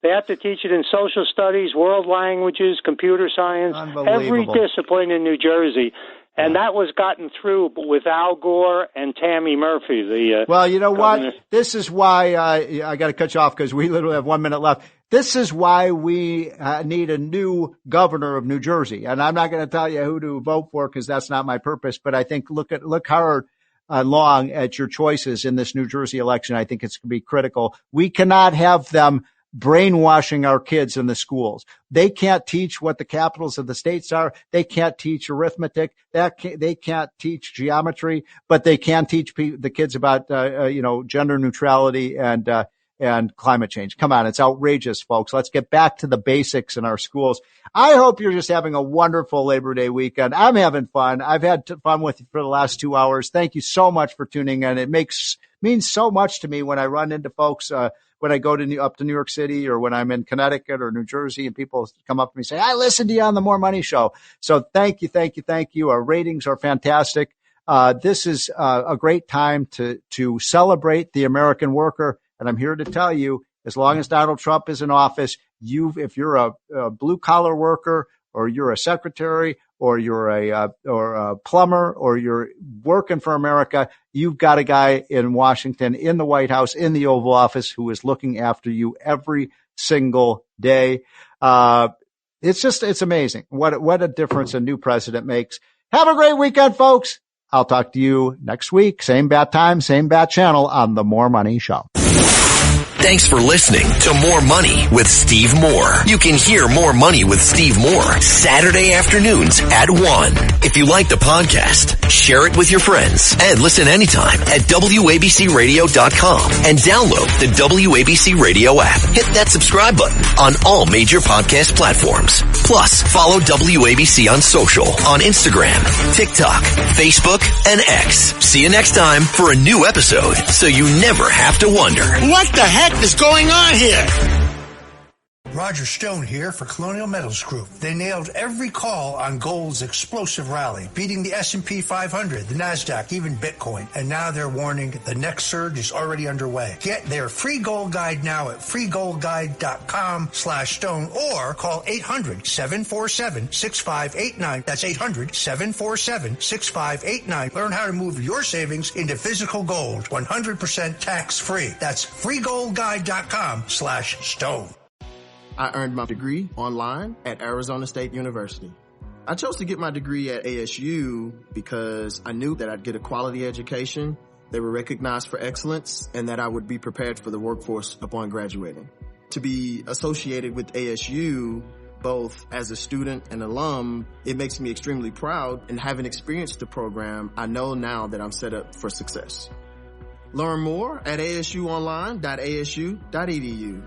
They have to teach it in social studies, world languages, computer science, every discipline in New Jersey. And that was gotten through with Al Gore and Tammy Murphy. Well, you know what? This is why I got to cut you off because we literally have 1 minute left. This is why we need a new governor of New Jersey. And I'm not going to tell you who to vote for because that's not my purpose. But I think look hard long at your choices in this New Jersey election. I think it's going to be critical. We cannot have them brainwashing our kids in the schools. They can't teach what the capitals of the states are. They can't teach arithmetic. They can't teach geometry, but they can teach the kids about, gender neutrality and and climate change. Come on. It's outrageous, folks. Let's get back to the basics in our schools. I hope you're just having a wonderful Labor Day weekend. I'm having fun. I've had fun with you for the last 2 hours. Thank you so much for tuning in. It means so much to me when I run into folks, when I go up to New York City or when I'm in Connecticut or New Jersey and people come up to me and say, I listened to you on the More Money Show. So thank you. Our ratings are fantastic. This is a great time to celebrate the American worker. And I'm here to tell you, as long as Donald Trump is in office, if you're a blue collar worker or you're a secretary or you're a plumber or you're working for America, you've got a guy in Washington, in the White House, in the Oval Office who is looking after you every single day. It's amazing what a difference a new president makes. Have a great weekend, folks. I'll talk to you next week. Same bat time, same bat channel on The More Money Show. Thanks for listening to More Money with Steve Moore. You can hear More Money with Steve Moore Saturday afternoons at 1. If you like the podcast, share it with your friends and listen anytime at WABCRadio.com and download the WABC Radio app. Hit that subscribe button on all major podcast platforms. Plus, follow WABC on social on Instagram, TikTok, Facebook, and X. See you next time for a new episode so you never have to wonder, what the heck is going on here? Roger Stone here for Colonial Metals Group. They nailed every call on gold's explosive rally, beating the S&P 500, the NASDAQ, even Bitcoin. And now they're warning the next surge is already underway. Get their free gold guide now at freegoldguide.com/stone or call 800-747-6589. That's 800-747-6589. Learn how to move your savings into physical gold, 100% tax-free. That's freegoldguide.com/stone. I earned my degree online at Arizona State University. I chose to get my degree at ASU because I knew that I'd get a quality education, they were recognized for excellence, and that I would be prepared for the workforce upon graduating. To be associated with ASU, both as a student and alum, it makes me extremely proud, and having experienced the program, I know now that I'm set up for success. Learn more at asuonline.asu.edu.